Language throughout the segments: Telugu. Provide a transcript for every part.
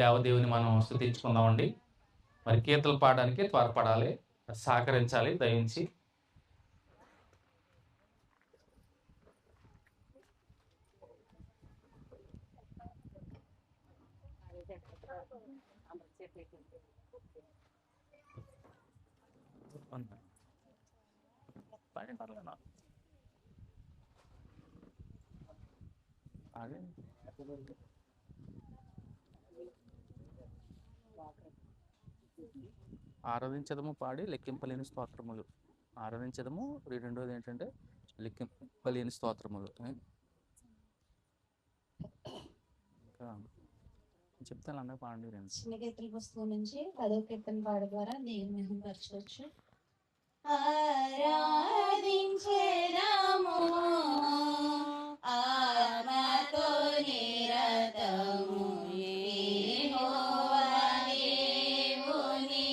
దేవదేవుని మనం స్తుతించుకుందామండి. మరి కీర్తనలు పాడడానికి త్వరపడాలి. సహకరించాలి దయించి. ఆరాధించదము పాడి లెక్కింపలేని స్తోత్రములు. ఆరాధించదము. రెండోది ఏంటంటే లెక్కింపలేని స్తోత్రములు. ఇంకా చెప్తాను అందరూ పాడండి. చిన్న కీర్తన పుస్తకం నుంచి 10వ కీర్తన పాట ద్వారా దేవుని మహిమపరచవచ్చు. ఆరాధించెదము ఆత్మతో నిరతము యెహోవా దేవుని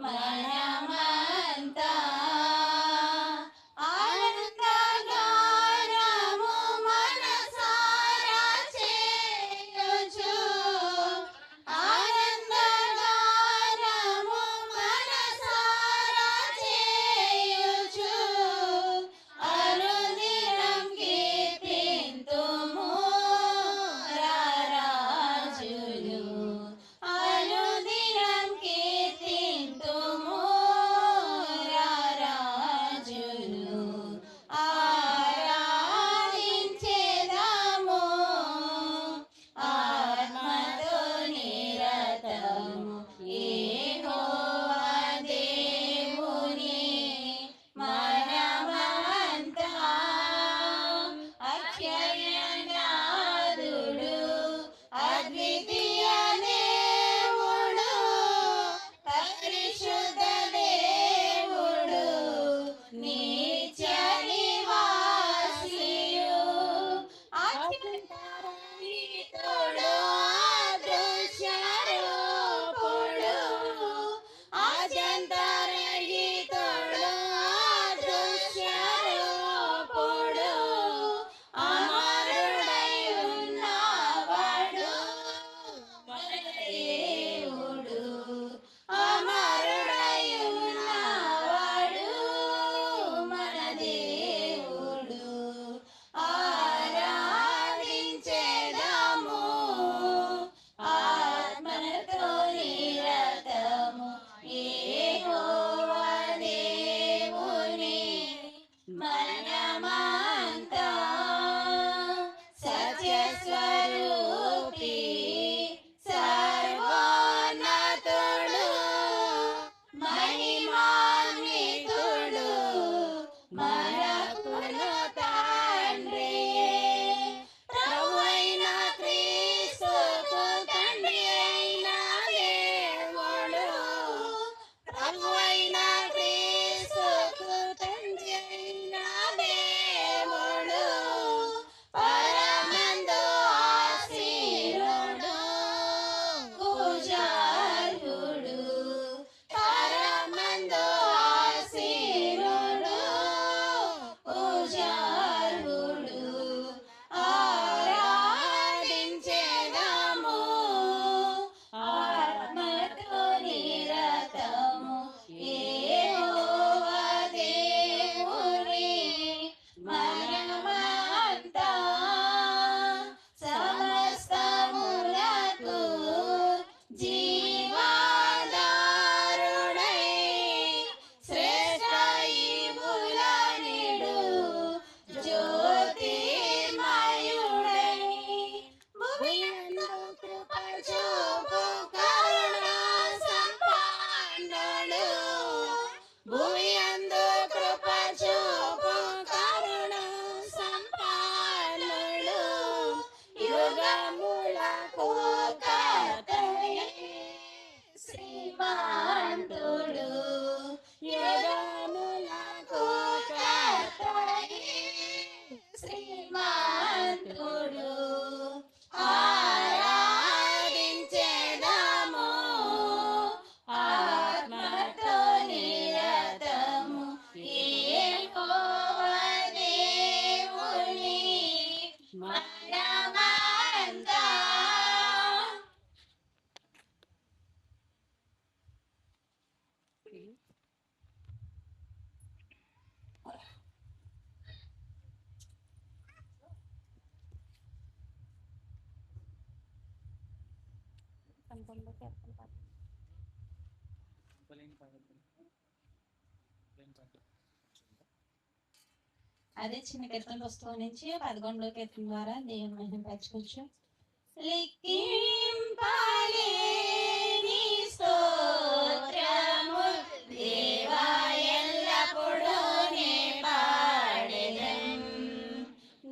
మనమంతా ఆనందగానము మనసారా చేయుచు ఆనందగానము మనసారా చేయుచు అనుదినం కీర్తింతుము రారాజులు అనుదినం కీర్తింతుము రారాజులు ఆరాధించెదము ఆత్మతో నిరతము యెహోవా దేవుని మనమంతా అక్షయనాథుడు అద్వితీయ దేవుడు పరిశుద్ధ దేవుడు నిత్య నివాసియు అత్యున్నతుడు అదృశ్యరూపుడు అజంతరహితుడు అదృశ్యరూపుడు అమరుడై ఉన్నవాడు మన దేవుడు అమరుడై ఉన్నవాడు మన దేవుడు ఆరాధించెదము ఆత్మతో నిరతము యెహోవా దేవుని మనమంతా సత్యస్వరూపి సర్వోన్నతుడు మహిమాన్వితుడు మనకును తండ్రియే ప్రభువైన క్రీస్తుకు తండ్రి అయిన దేవుడు ప్రభువైన క్రీస్తుకు తండ్రి అయిన దేవుడు పరమందు 11 కీర్తన పాట. అదే చిన్న కీర్తన పుస్తకం నుంచి 11 కీర్తన ద్వారా దేవుని మహిమపరచుకోవచ్చు. లెక్కింపలేని స్తోత్రము దేవా ఎల్లప్పుడూ నే పాడెదన్.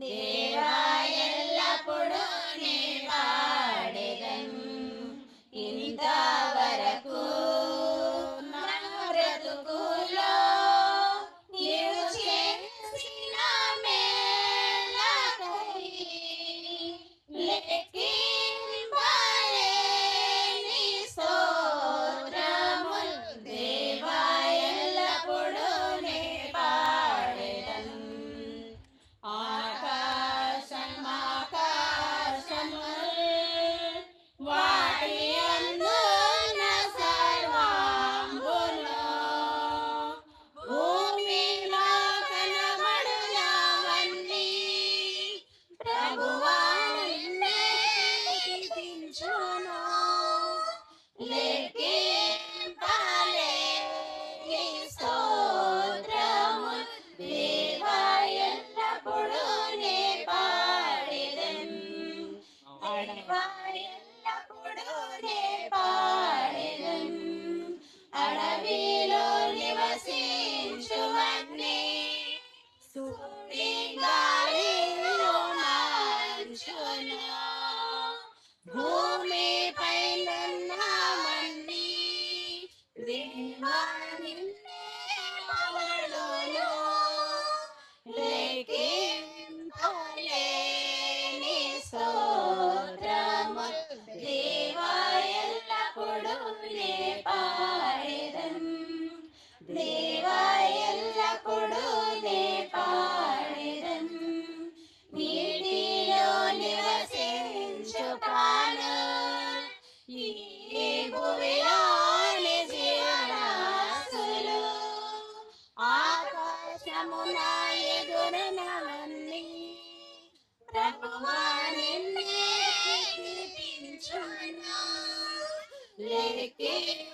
దేవా ఎల్లప్పుడూ నే పాడెదన్. ఇంతవరకు నా బ్రతుకులో నీవు చేసిన మేలకై లెక్కింపలేని స్తోత్రములు దేవా ఎల్లప్పుడూ నే పాడెదన్. ఆకాశములు వాటి అందున సర్వాంబును భూమిలో కనబడునవన్నీ ప్రభువా నిన్నే కీర్తించును. లెక్కింపలేని స్తోత్రములు దేవా ఎల్లప్పుడూ నే పాడెదన్. దేవా ఎల్లప్పుడూ నే పాడెదన్. అడవిలో నివసించువన్నీ సూటి గాలిలో మంచును భూమిపై నున్నవన్నీ దేవా నిన్నే పొగడును. లెక్కింపలేని స్తోత్రములు దేవా ఎల్లప్పుడూ నే పాడెదన్. దేవా ఎల్లప్పుడూ నే పాడెదన్. నీటిలో నివసించు ప్రాణు ఈ భూమిలోని జీవరాశులు ఆకాశమున ఎగురునవన్నీ ప్రభువా నిన్నే కీర్తించును. లెక్కింపలేని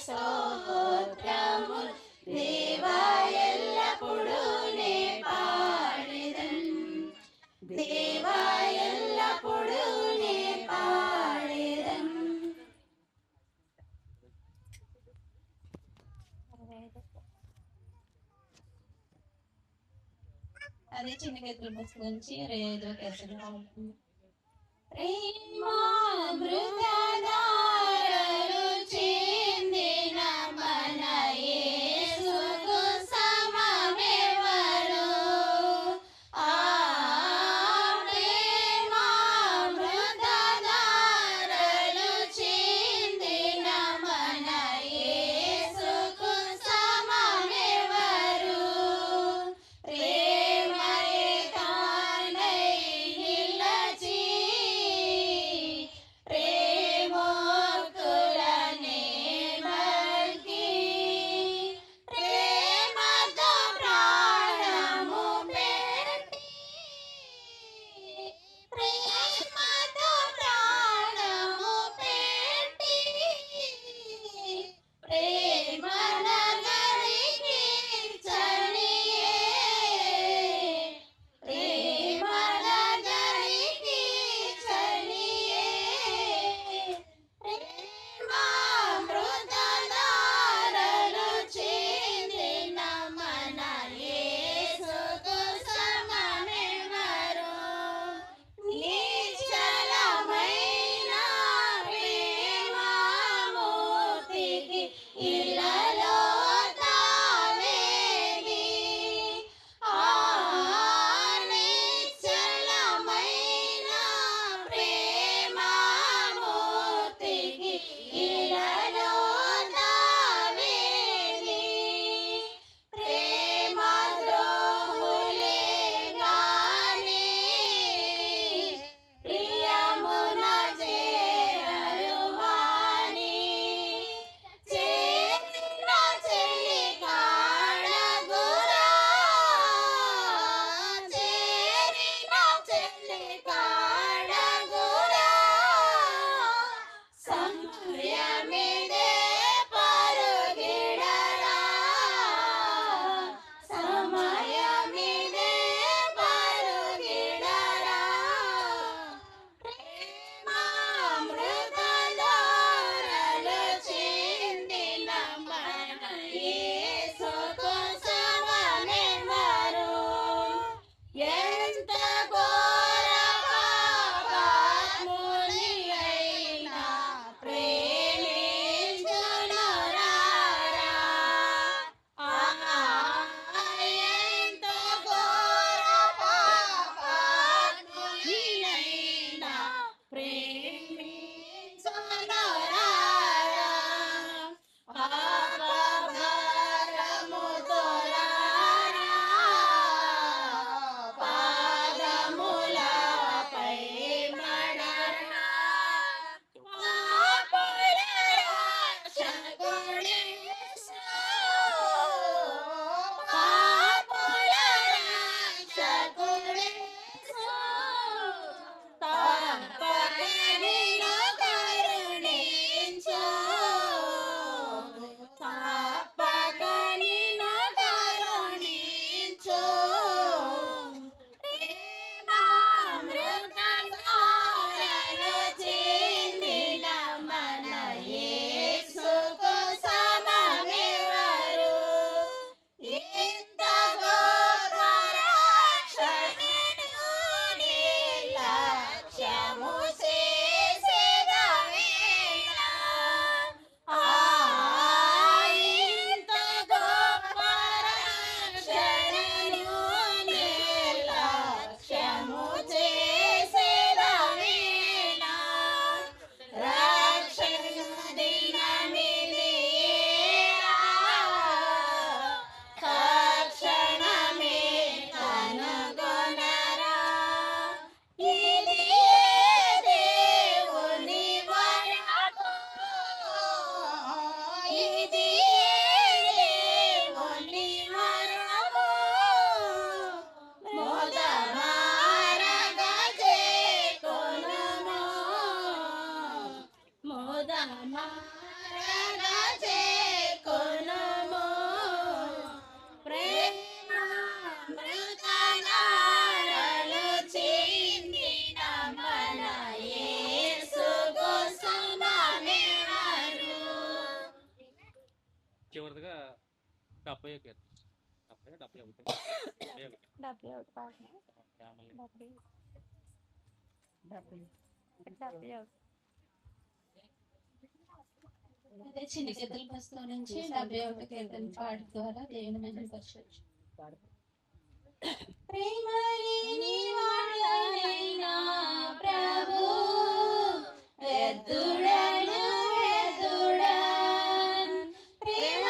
స్తోత్రములు దేవా ఎల్లప్పుడూ నే పాడెదన్. దేవా ఎల్లప్పుడూ నే పాడెదన్. అదే చిన్న కీర్తన పుస్తకం నుంచి 25 కీర్తన. ప్రేమామృతధారలు చిందిన మన యేసుకు సమమెవరు? ఆ ప్రేమామృతధారలు చిందిన మన యేసుకు సమమెవరు? ప్రేమయే తానై నిలచి ప్రేమో 70 కీర్తన 70 71 పాట. 71. అదే చిన్న కీర్తన పుస్తకం నుంచి 71 కీర్తన పాడు ద్వారా దేవుని మహిమపరచవచ్చు. ప్రేమ లేని వాడనైనా ప్రభు వ్యర్థుడను వ్యర్థుడన్. ప్రేమ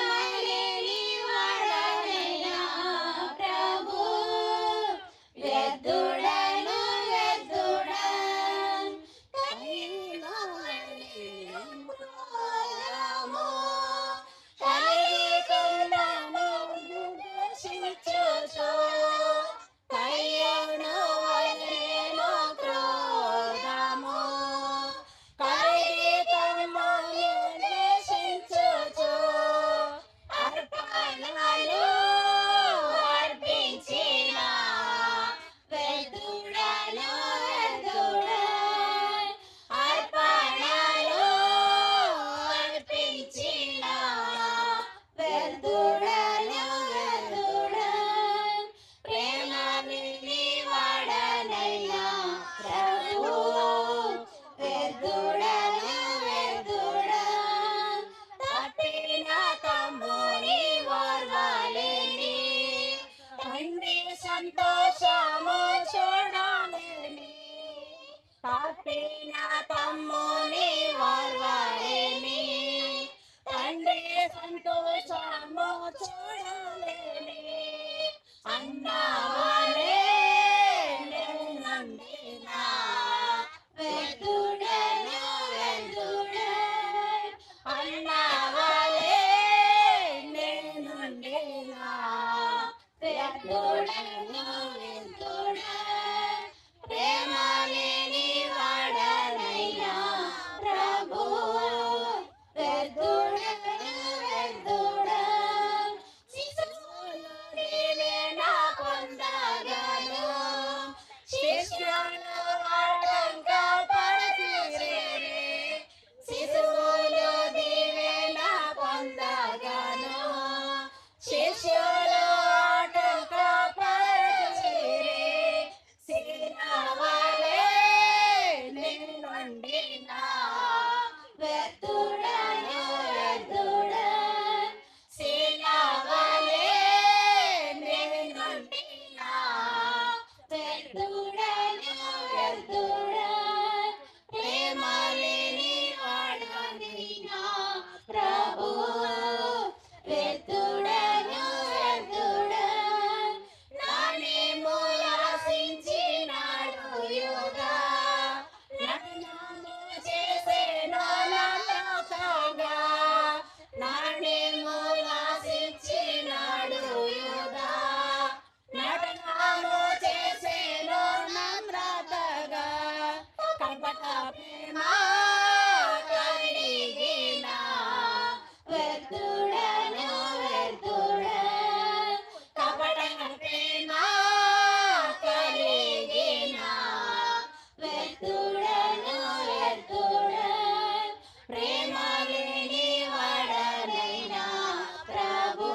లేని వాడనైనా ప్రభు వ్యర్థుడను వ్యర్థుడన్. సంతోషము చూడలేని తప్పిన తమ్ముని వార్వాలేని తండ్రి సంతోషము చూడలేని అన్నవాలే నేనుండినా వెతుడను వెతుడన్. అన్నవాలే నేనుండినా వెతుడను వెతుడన్. ప్రేమ లేని వాడనైనా ప్రభు వెతుడను వెతుడన్. శిశువులు దీవెన పొందగను శిష్యులు ఆటంకపరచిరి. శిశువులు దీవెన పొందగను శిష్యులు ఆటంకపరచిరి. సినవలే నేనుండినా వెతుడను వెతుడన్. సినవలే నేనుండినా వెతుడను వెతుడన్. ప్రేమ లేని వాడనైనా ప్రభు వెతుడను వెతుడన్. నానేమో ఆశించినాడు యోగా నటనము చేసేను నమ్మకంగా. నానేమో ఆశించినాడు యోగా నటనము చేసేను నమ్రతగా. కపట ప్రేమ కలిగిన వెతుడను వెతుడన్. కపట ప్రేమ కలిగిన వెతుడను వెతుడన్. ప్రేమ లేని వాడనైనా ప్రభు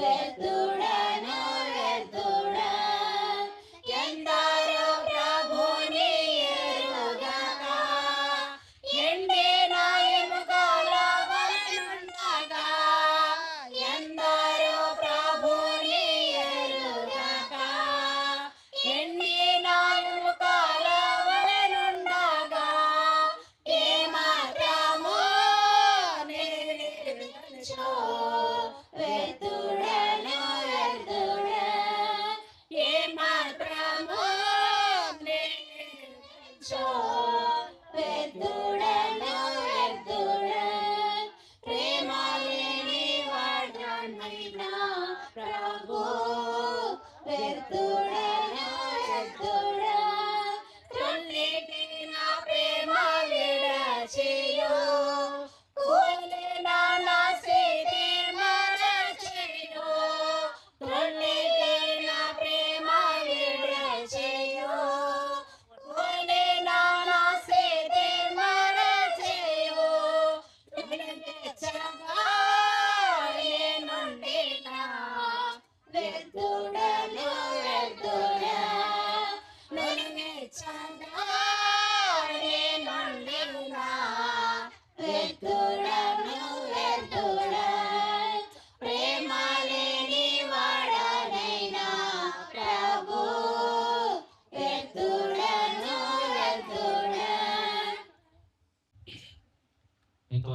వెతుడను వెతుడన్. ఎందరో ప్రభుని ఎరుగక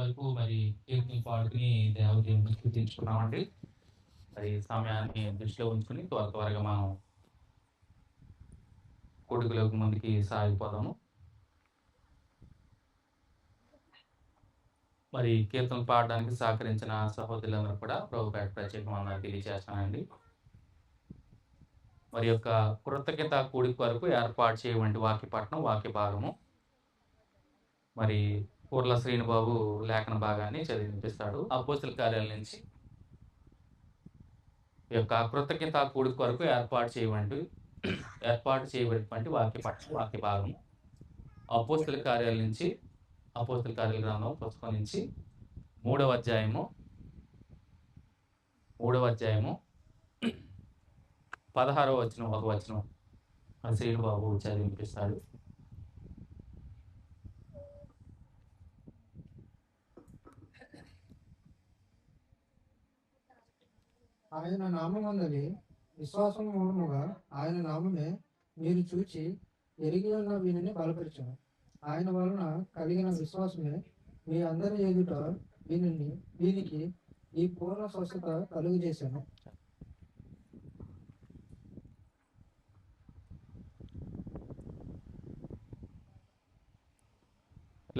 వరకు మరి కీర్తనలు పాడుకుని దేవదేవుని స్తుతించుకున్నామండి. మరి సమయాన్ని దృష్టిలో ఉంచుకుని త్వరగా మనం కొడుకులకు ముందుకి సాగిపోదాము. మరి కీర్తనలు పాడడానికి సహకరించిన సహోదరులందరూ కూడా ప్రభుపేట ప్రత్యేక వందనాలు తెలియజేస్తానండి. మరి యొక్క కృతజ్ఞత కూడిక వరకు ఏర్పాటు చేయవంటి వాక్య భాగము మరి పూర్ల శ్రీనుబాబు లేఖన భాగాన్ని చదివినిపిస్తాడు. అపోస్తల కార్యాల నుంచి ఈ యొక్క కృతజ్ఞత కూడిక వరకు ఏర్పాటు చేయబడినటువంటి వాక్య భాగము అపోస్తల కార్యాల నుంచి అపోస్తల కార్యాల గ్రంథం పుస్తకం నుంచి 3వ అధ్యాయము 16వ వచనం శ్రీనుబాబు చదివినిపిస్తాడు. ఆయన నామమందలి విశ్వాసం మూలముగా ఆయన నామమే మీరు చూచి ఎరిగి ఉన్న వీనిని బలపరచును. ఆయన వలన కలిగిన విశ్వాసమే మీ అందరి ఎదుట వీనికి ఈ పూర్ణ స్వస్థత కలుగు చేశాను.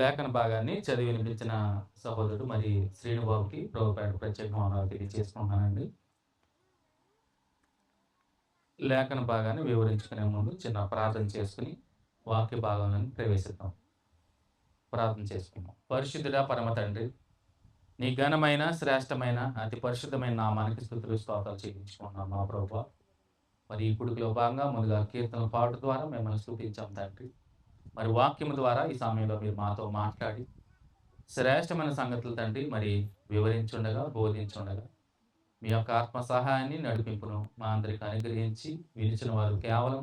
లేఖన భాగాన్ని చదివి వినిపించిన సహోదరుడు మరి శ్రీనుబాబుకి ప్రభుపేట ప్రత్యేక వందనాలు తెలియజేసుకుంటున్నానండి. లేఖన భాగాన్ని వివరించుకునే ముందు చిన్న ప్రార్థన చేసుకుని వాక్య భాగాలను ప్రవేశిద్దాం. ప్రార్థన చేసుకుందాం. పరిశుద్ధుడా పరమ తండ్రి, నీ ఘనమైన శ్రేష్టమైన అతి పరిశుద్ధమైన నామానికి స్తుతులు స్తోత్రాలు చెల్లించుకుంటున్నాం మా ప్రభువా. మరి ఈ కుడికిలో భాగంగా ముందుగా కీర్తనల పాట ద్వారా మిమ్మల్ని స్తుతించాం తండ్రి. మరి వాక్యం ద్వారా ఈ సమయంలో మీరు మాతో మాట్లాడి శ్రేష్టమైన సంగతులు తండ్రి మరి వివరించుండగా బోధించుండగా మీ యొక్క ఆత్మ సహాయాన్ని నడిపింపును మా అందరికి అనుగ్రహించి వినిచిన వారు కేవలం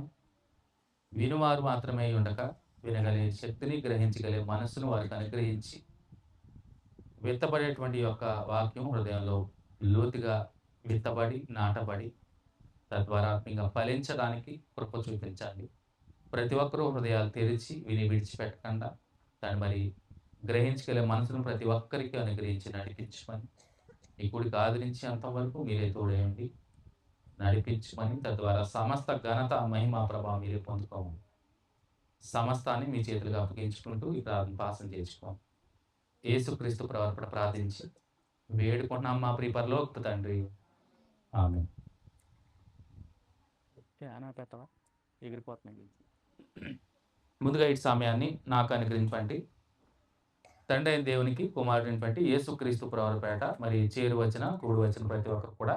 వినువారు మాత్రమే ఉండక వినగలిగే శక్తిని గ్రహించగలిగే మనస్సును వారికి అనుగ్రహించి విత్తబడేటువంటి యొక్క వాక్యం హృదయంలో లోతుగా విత్తబడి నాటబడి తద్వారా ఆత్మీయంగా ఫలించడానికి కృప చూపించండి. ప్రతి ఒక్కరూ హృదయాలు తెరిచి విని విడిచిపెట్టకుండా దాన్ని మరి గ్రహించగలిగే మనసును ప్రతి ఒక్కరికి అనుగ్రహించి నడిపించమని ఈ గుడికి ఆదరించి అంతవరకు మీరే తోడేయండి, నడిపించమని తద్వారా సమస్త ఘనత మహిమ ప్రభావం మీరే పొందుకోమని సమస్తాన్ని మీ చేతులుగా అప్పగించుకుంటూ ఈ ప్రార్థన పాసం చేసుకోండి. యేసుక్రీస్తు ప్రవర్తన ప్రార్థించి వేడుకుంటున్నాం మా ప్రియ పరలోక తండ్రి, ఆమేన్. ఎగిరిపోతున్నాయి. ముందుగా ఈ సమయాన్ని నాకు అనుగ్రహించండి. తండ్రి అయిన దేవునికి కుమారుడినటువంటి యేసుక్రీస్తు ప్రవర్తపేట మరి కూడి వచ్చిన ప్రతి ఒక్కరు కూడా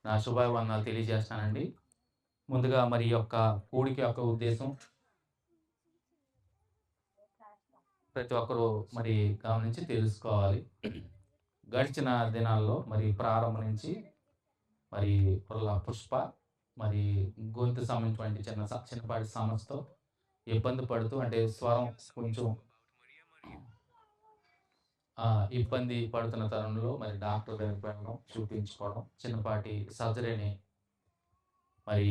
నా శుభావందనాలు తెలియజేస్తానండి. ముందుగా మరి యొక్క కూడికి యొక్క ఉద్దేశం ప్రతి ఒక్కరూ మరి గమనించి తెలుసుకోవాలి. గడిచిన దినాల్లో మరి ప్రారంభం నుంచి మరి పుష్ప మరి గొంతు సంబంధించినటువంటి చిన్నపాటి సమస్యతో ఇబ్బంది పడుతూ, అంటే స్వరం కొంచెం ఇబ్బంది పడుతున్న తరుణంలో మరి డాక్టర్ దగ్గరికి వెళ్ళడం, చూపించుకోవడం, చిన్నపాటి సర్జరీని మరి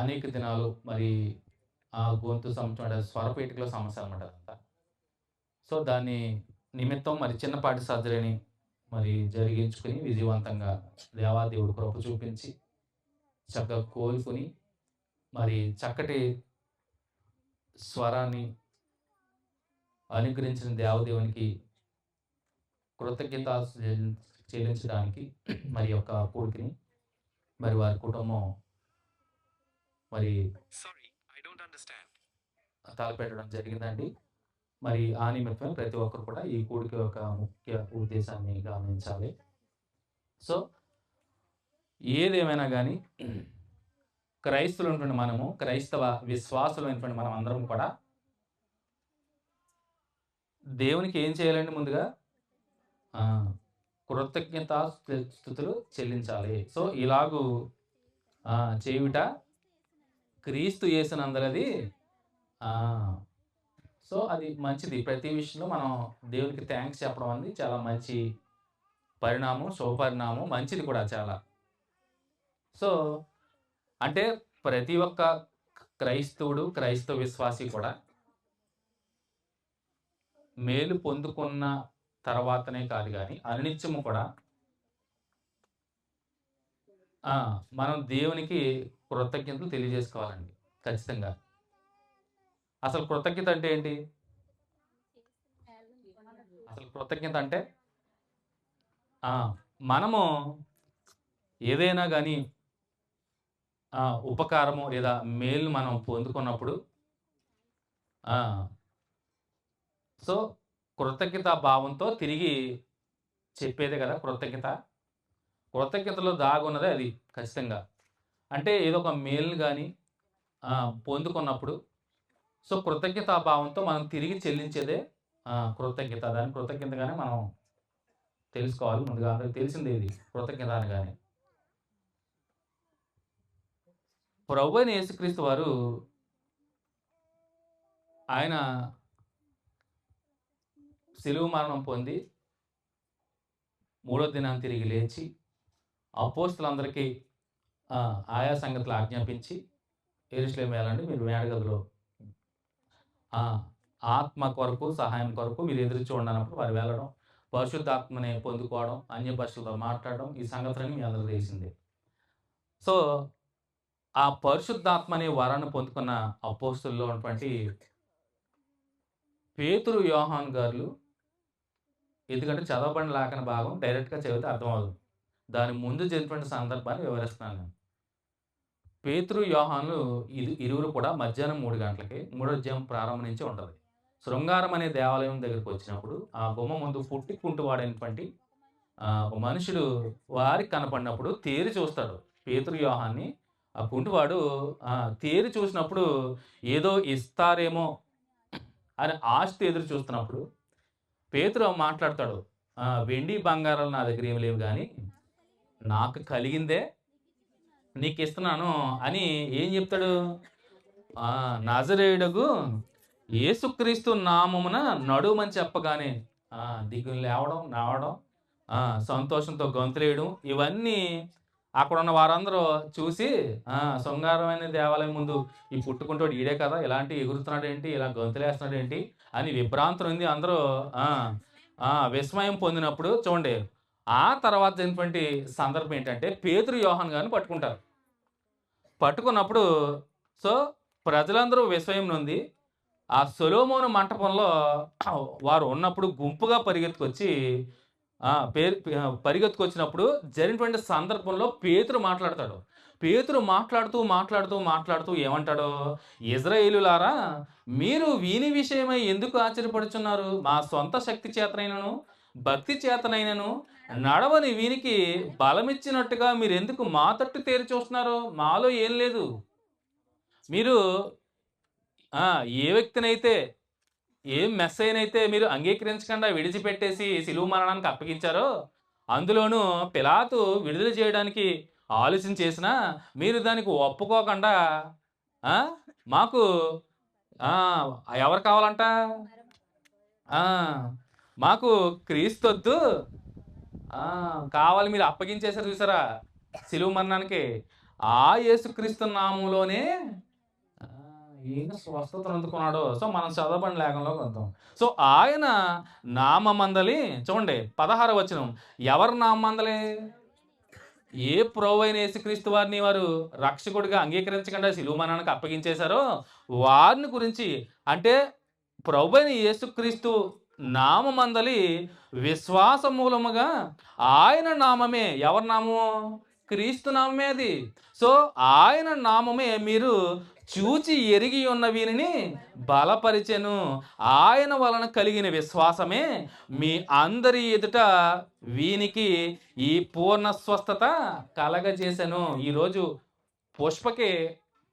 అనేక దినాలు మరి ఆ గొంతు సంబంధించిన స్వరపేటికలో సమస్య అనమాట అదంతా. సో దాన్ని నిమిత్తం మరి చిన్నపాటి సర్జరీని మరి జరిగించుకుని విజయవంతంగా దేవాదేవుడు కృప చూపించి చక్కగా కోలుకుని మరి చక్కటి స్వరాన్ని అనుగ్రహించిన దేవదేవునికి కృతజ్ఞత చెల్లించడానికి మరి యొక్క కూడికిని మరి వారి కుటుంబం మరి తలపెట్టడం జరిగిందండి. మరి ఆ నిమిత్తం ప్రతి ఒక్కరు కూడా ఈ కూడికి యొక్క ముఖ్య ఉద్దేశాన్ని గమనించాలి. సో ఏదేమైనా కానీ క్రైస్తవులైనటువంటి మనము, క్రైస్తవ విశ్వాసులైనటువంటి మనం అందరం కూడా దేవునికి ఏం చేయాలండి? ముందుగా కృతజ్ఞత స్తుతులు చెల్లించాలి. సో ఇలాగూ చేయుట క్రీస్తు యేసునందలది. సో అది మంచిది. ప్రతి విషయంలో మనం దేవునికి థ్యాంక్స్ చెప్పడం అనేది చాలా మంచి పరిణామం, శుభపరిణామం, మంచిది కూడా చాలా. సో అంటే ప్రతి ఒక్క క్రైస్తవుడు, క్రైస్తవ విశ్వాసి కూడా మేలు పొందుకున్న తర్వాతనే కాదు కానీ అనునిత్యము కూడా మనం దేవునికి కృతజ్ఞతలు తెలియజేసుకోవాలండి ఖచ్చితంగా. అసలు కృతజ్ఞత అంటే ఏంటి? అసలు కృతజ్ఞత అంటే మనము ఏదైనా కానీ ఉపకారము లేదా మేలు మనం పొందుకున్నప్పుడు సో కృతజ్ఞత భావంతో తిరిగి చెప్పేదే కదా కృతజ్ఞత. కృతజ్ఞతలో దాగున్నదే అది ఖచ్చితంగా. అంటే ఏదో ఒక మేలు కానీ పొందుకున్నప్పుడు సో కృతజ్ఞతా భావంతో మనం తిరిగి చెల్లించేదే కృతజ్ఞత. దాని కృతజ్ఞతగానే మనం తెలుసుకోవాలి. ముందుగా అందరికి తెలిసిందే ఇది కృతజ్ఞత అనగానే. ప్రభువైన యేసుక్రీస్తు వారు ఆయన శిలువ మరణం పొంది మూడో దినాన్ని తిరిగి లేచి అపోస్తలులందరికీ ఆయా సంగతులు ఆజ్ఞాపించి యెరూషలేము వెళ్ళండి, మీరు మేడగదిలో ఆత్మ కొరకు సహాయం కొరకు మీరు ఎదురు చూడండి అన్నప్పుడు వారు వెళ్ళడం, పరిశుద్ధాత్మని పొందుకోవడం, అన్య భాషలతో మాట్లాడడం, ఈ సంగతులని మీ అందరూ తెలిసిందే. సో ఆ పరిశుద్ధాత్మ అనే వరాన్ని పొందుకున్న అపోస్తలులో ఉన్నటువంటి పేతురు, యోహాను గారు, ఎందుకంటే చదవబడిన లేఖన భాగం డైరెక్ట్గా చదివితే అర్థమవుతుంది. దాని ముందు జరిగినటువంటి సందర్భాన్ని వివరిస్తున్నాను నేను. పేతురు, యోహాను ఇరువురు కూడా మధ్యాహ్నం 3 గంటలకి 3వ అధ్యాయం ప్రారంభం నుంచి ఉంటుంది. శృంగారం అనే దేవాలయం దగ్గరికి వచ్చినప్పుడు ఆ గుమ్మ ముందు కుంటువాడైనటువంటి మనుషుడు వారికి కనపడినప్పుడు తేరి చూస్తాడు పేతురు, యోహాన్ని. ఆ కుంటువాడు తేరి చూసినప్పుడు ఏదో ఇస్తారేమో అని ఆశతో ఎదురు చూస్తున్నప్పుడు పేతురు మాట్లాడతాడు, వెండి బంగారాలు నా దగ్గర ఏమి లేవు కానీ నాకు కలిగిందే నీకు ఇస్తున్నాను అని ఏం చెప్తాడు? నజరేయుడగు యేసుక్రీస్తు నామమున నడుమని చెప్పగానే దిగులు లేవడం, నావడం, సంతోషంతో గొంతులేయడం, ఇవన్నీ అక్కడ ఉన్న వారందరూ చూసి శృంగారమైన దేవాలయం ముందు ఈ పుట్టుకుంటాడు ఈడే కదా, ఇలాంటి ఎగురుతున్నాడు ఏంటి, ఇలా గొంతులేస్తున్నాడు ఏంటి అని విభ్రాంతి ఉంది. అందరూ విస్మయం పొందినప్పుడు చూడండి, ఆ తర్వాత జరిగినటువంటి సందర్భం ఏంటంటే పేతురు, యోహాను గారిని పట్టుకుంటారు. పట్టుకున్నప్పుడు సో ప్రజలందరూ విస్మయం నొంది ఆ సొలొమోను మంటపంలో వారు ఉన్నప్పుడు గుంపుగా పరిగెత్తుకొచ్చినప్పుడు జరిగినటువంటి సందర్భంలో పేతురు మాట్లాడతాడు. పేతురు మాట్లాడుతూ ఏమంటాడో, ఇజ్రాయేలులారా, మీరు వీని విషయమై ఎందుకు ఆశ్చర్యపడుచున్నారు? మా సొంత శక్తి చేతనైనను భక్తి చేతనైనను నడవని వీనికి బలమిచ్చినట్టుగా మీరు ఎందుకు మా తట్టు తేరి చూస్తున్నారు? మాలో ఏం లేదు. మీరు ఏ వ్యక్తినైతే ఏ మెస్సైనైతే మీరు అంగీకరించకుండా విడిచిపెట్టేసి సిలువ మరణానికి అప్పగించారో, అందులోనూ పిలాతు విడుదల చేయడానికి ఆలోచన చేసినా మీరు దానికి ఒప్పుకోకుండా మాకు ఎవరు కావాలంట? మాకు క్రీస్తొద్దు, కావాలి మీరు అప్పగించేసారు చూసారా సిలువ మరణానికి, ఆ యేసుక్రీస్తు నామంలోనే ఈయన స్వస్థతను అందుకున్నాడు. సో మనం చదవబడిన లేఖనంలో కొందాం. సో ఆయన నామందలి చూడండి 16వ వచనం, ఎవరి నామందలి? ఏ ప్రభువైన యేసుక్రీస్తు వారిని వారు రక్షకుడిగా అంగీకరించకుండా సిలువ మరణానికి అప్పగించేశారో వారిని గురించి, అంటే ప్రభువైన యేసుక్రీస్తు నామందలి విశ్వాస మూలముగా ఆయన నామమే, ఎవరి నామము? క్రీస్తు నామమే అది. సో ఆయన నామమే మీరు చూచి ఎరిగి ఉన్న వీరిని బలపరిచెను. ఆయన వలన కలిగిన విశ్వాసమే మీ అందరి ఎదుట వీనికి ఈ పూర్ణ స్వస్థత కలగజేసెను. ఈరోజు పుష్పకి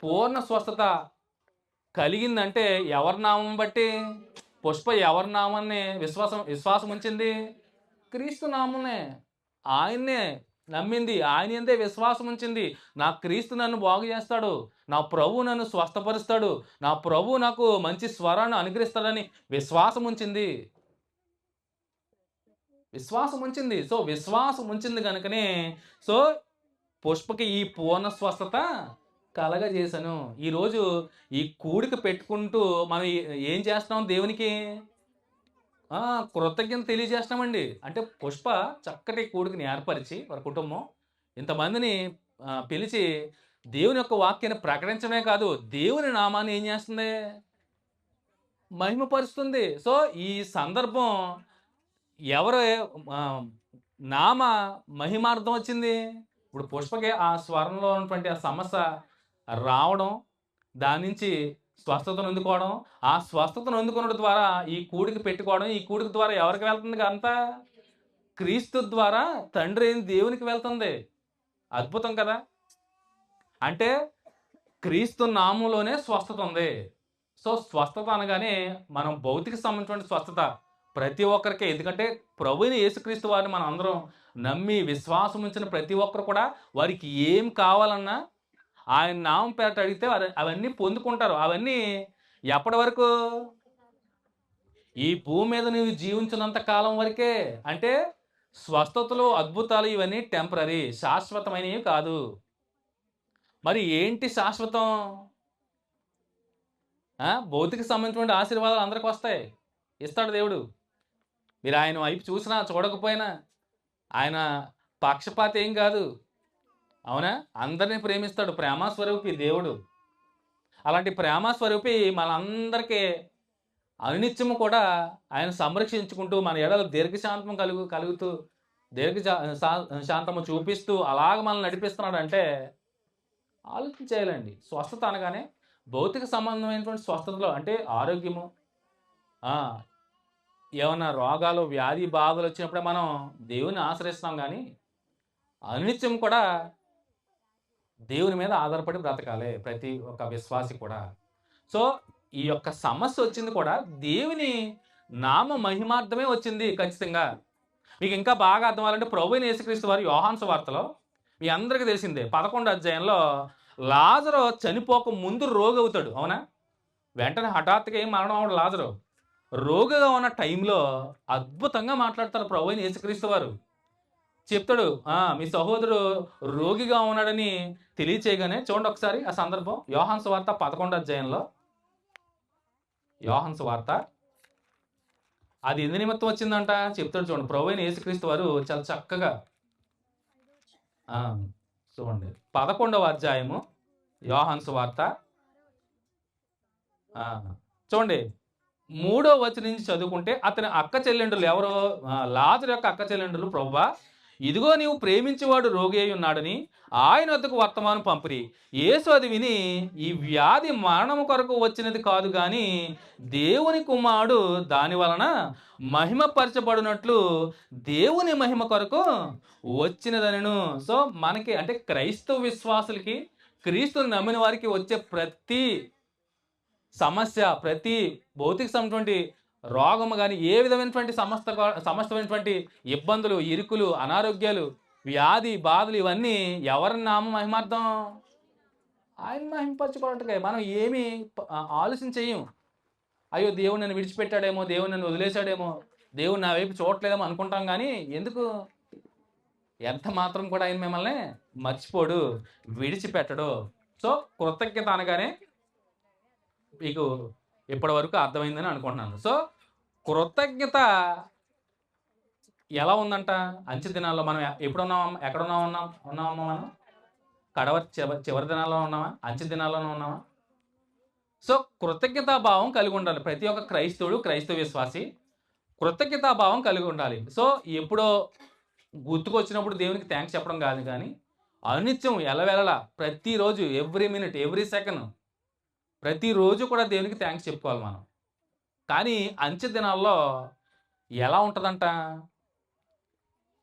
పూర్ణ స్వస్థత కలిగిందంటే ఎవరి నామం బట్టి? పుష్ప ఎవరి నామాన్ని విశ్వాసం ఉంచింది? క్రీస్తు నామనే. ఆయన్నే నమ్మింది, ఆయన ఎందే విశ్వాసం ఉంచింది. నా క్రీస్తు నన్ను బాగు చేస్తాడు, నా ప్రభు నన్ను స్వస్థపరుస్తాడు, నా ప్రభు నాకు మంచి స్వరాన్ని అనుగ్రహిస్తాడని విశ్వాసం ఉంచింది. సో విశ్వాసం ఉంచింది కనుకనే సో పుష్పకి ఈ పూర్ణ స్వస్థత కలగజేశాను. ఈరోజు ఈ కూడిక పెట్టుకుంటూ మనం ఏం చేస్తున్నాం? దేవునికి కృతజ్ఞత తెలియజేస్తున్నామండి. అంటే పుష్ప చక్కటి కూడికని ఏర్పరిచి వారి కుటుంబం ఇంతమందిని పిలిచి దేవుని యొక్క వాక్యాన్ని ప్రకటించడమే కాదు, దేవుని నామాన్ని ఏం చేస్తుంది? మహిమపరుస్తుంది. సో, ఈ సందర్భం ఎవరు ఆహ్, నామ మహిమార్థం వచ్చింది? ఇప్పుడు పుష్పకి ఆ స్వరంలో ఉన్నటువంటి ఆ సమస్య రావడం, దాని నుంచి స్వస్థతను అందుకోవడం, ఆ స్వస్థతను అందుకోవడం ద్వారా ఈ కూడిక పెట్టుకోవడం, ఈ కూడిక ద్వారా ఎవరికి వెళ్తుంది అంతా? క్రీస్తు ద్వారా తండ్రి అయిన దేవునికి వెళ్తుంది. అద్భుతం కదా! అంటే క్రీస్తు నామంలోనే స్వస్థత ఉంది. సో, స్వస్థత అనగానే మనం భౌతిక సంబంధించిన స్వస్థత ప్రతి ఒక్కరికి, ఎందుకంటే ప్రభువైన యేసుక్రీస్తు వారిని మనం అందరం నమ్మి విశ్వాసం ఉంచిన ప్రతి ఒక్కరు కూడా వారికి ఏం కావాలన్నా ఆయన నామం పేరట అడిగితే అవన్నీ పొందుకుంటారు. అవన్నీ ఎప్పటి వరకు? ఈ భూమి మీద నువ్వు జీవించినంత కాలం వరకే. అంటే స్వస్థతలు, అద్భుతాలు ఇవన్నీ టెంపరరీ, శాశ్వతమైనవి కాదు. మరి ఏంటి శాశ్వతం? భౌతిక సంబంధించిన ఆశీర్వాదాలు అందరికి వస్తాయి, ఇస్తాడు దేవుడు. మీరు ఆయన వైపు చూసినా చూడకపోయినా ఆయన పక్షపాతి ఏం కాదు, అవునా? అందరినీ ప్రేమిస్తాడు, ప్రేమస్వరూపి దేవుడు. అలాంటి ప్రేమస్వరూపి మనందరికీ అనునిత్యము కూడా ఆయన సంరక్షించుకుంటూ మన ఎడల దీర్ఘశాంతం కలుగుతూ శాంతము చూపిస్తూ అలాగ మనల్ని నడిపిస్తున్నాడు. అంటే ఆలోచించేయాలండి. స్వస్థత అనగానే భౌతిక సంబంధమైనటువంటి స్వస్థతలో అంటే ఆరోగ్యము, ఏమన్నా రోగాలు, వ్యాధి బాధలు వచ్చినప్పుడే మనం దేవుని ఆశ్రయిస్తాం. కానీ అనునిత్యం కూడా దేవుని మీద ఆధారపడి బ్రతకాలి ప్రతి ఒక్క విశ్వాసి కూడా. సో, ఈ యొక్క సమస్య వచ్చింది కూడా దేవుని నామ మహిమార్థమే వచ్చింది ఖచ్చితంగా. మీకు ఇంకా బాగా అర్థం అవ్వాలంటే ప్రభువైన యేసుక్రీస్తు వారు యోహాను సువార్తలో మీ అందరికీ తెలిసిందే 11వ అధ్యాయంలో లాజరు చనిపోక ముందు రోగి అవుతాడు, అవునా? వెంటనే హఠాత్తుగా ఏం మరణం అవడం లాజరు. రోగిగా ఉన్న టైంలో అద్భుతంగా మాట్లాడతారు ప్రభువైన యేసుక్రీస్తు వారు. చెప్తాడు, మీ సహోదరుడు రోగిగా ఉన్నాడని తెలియచేయగానే. చూడండి ఒకసారి ఆ సందర్భం. యోహాను సువార్త 11వ అధ్యాయంలో, యోహాను సువార్త అది ఎందు నిమిత్తం వచ్చిందంట చెప్తాడు. చూడండి ప్రభువైన యేసుక్రీస్తు వారు చాలా చక్కగా చూడండి 11వ అధ్యాయము యోహాను సువార్త చూడండి 3వ వచనం నుంచి చదువుకుంటే, అతని అక్క చెల్లెండ్రులు ఎవరో, లాజరు యొక్క అక్క చెల్లెండ్రులు, ప్రభువా ఇదిగో నీవు ప్రేమించేవాడు రోగి అయి ఉన్నాడని ఆయన వద్దకు వర్తమానం పంపిరి. యేసు అది విని, ఈ వ్యాధి మరణము కొరకు వచ్చినది కాదు కానీ దేవుని కుమారుడు దాని వలన మహిమపరచబడినట్లు దేవుని మహిమ కొరకు వచ్చినదనను. సో, మనకి అంటే క్రైస్తవ విశ్వాసులకి, క్రీస్తుని నమ్మిన వారికి వచ్చే ప్రతి సమస్య, ప్రతి భౌతిక సంబంధించిన రోగము కానీ ఏ విధమైనటువంటి సమస్తమైనటువంటి ఇబ్బందులు, ఇరుకులు, అనారోగ్యాలు, వ్యాధి బాధలు ఇవన్నీ ఎవరి నామ మహిమార్థం? ఆయన మహిమపరచుకోవడానికి. మనం ఏమి ఆలోచన చెయ్యం. అయ్యో దేవుడు నన్ను విడిచిపెట్టాడేమో, దేవుడు నన్ను వదిలేశాడేమో, దేవుడు నా వైపు చూడట్లేదేమో అనుకుంటాం. కానీ ఎందుకు? ఎంత మాత్రం కూడా ఆయన మిమ్మల్ని మర్చిపోడు, విడిచిపెట్టడు. సో, కృతజ్ఞత అనగానే మీకు ఇప్పటి వరకు అర్థమైందని అనుకుంటున్నాను. సో, కృతజ్ఞత ఎలా ఉందంట? అంచె దినాల్లో మనం ఎక్కడ ఉన్నామా? మనం చివరి దినాల్లో ఉన్నామా? అంచె దినాల్లోనే ఉన్నామా? సో, కృతజ్ఞతాభావం కలిగి ఉండాలి ప్రతి ఒక్క క్రైస్తవుడు, క్రైస్తవ విశ్వాసి కృతజ్ఞతాభావం కలిగి ఉండాలి. సో, ఎప్పుడో గుర్తుకొచ్చినప్పుడు దేవునికి థ్యాంక్స్ చెప్పడం కాదు, కానీ అనిత్యం ఎలవెలలా ప్రతిరోజు, ఎవ్రీ మినిట్, ఎవ్రీ సెకండ్, ప్రతిరోజు కూడా దేవునికి థ్యాంక్స్ చెప్పుకోవాలి మనం. కానీ అంచె దినాల్లో ఎలా ఉంటుందంట?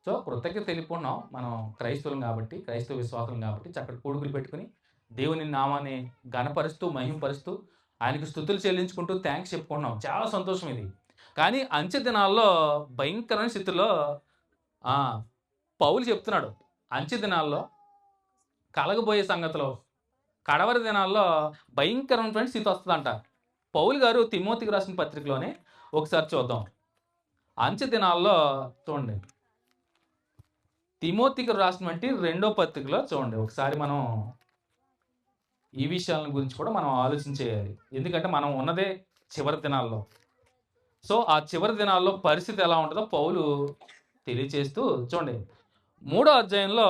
సో, కృతజ్ఞత తెలుపుకున్నాం మనం క్రైస్తవులం కాబట్టి, క్రైస్తవ విశ్వాసం కాబట్టి చక్కటి కూడుకులు పెట్టుకుని దేవుని నామాన్ని ఘనపరుస్తూ, మహిమపరుస్తూ, ఆయనకు స్తుతులు చెల్లించుకుంటూ థ్యాంక్స్ చెప్పుకుంటున్నాం. చాలా సంతోషం ఇది. కానీ అంచె దినాల్లో భయంకరమైన స్థితిలో పౌలు చెప్తున్నాడు, అంచె దినాల్లో కలగబోయే సంగతిలో కడవరి దినాల్లో భయంకరమైనటువంటి స్థితి వస్తుందంట. పౌలు గారు తిమోతికి రాసిన పత్రికలోనే ఒకసారి చూద్దాం. అంచె దినాల్లో చూడండి, తిమోతికి రాసినటువంటి 2వ పత్రికలో చూడండి. ఒకసారి మనం ఈ విషయాల గురించి కూడా మనం ఆలోచన చేయాలి. ఎందుకంటే మనం ఉన్నదే చివరి దినాల్లో. సో ఆ చివరి దినాల్లో పరిస్థితి ఎలా ఉంటుందో పౌలు తెలియచేస్తూ చూడండి 3వ అధ్యాయంలో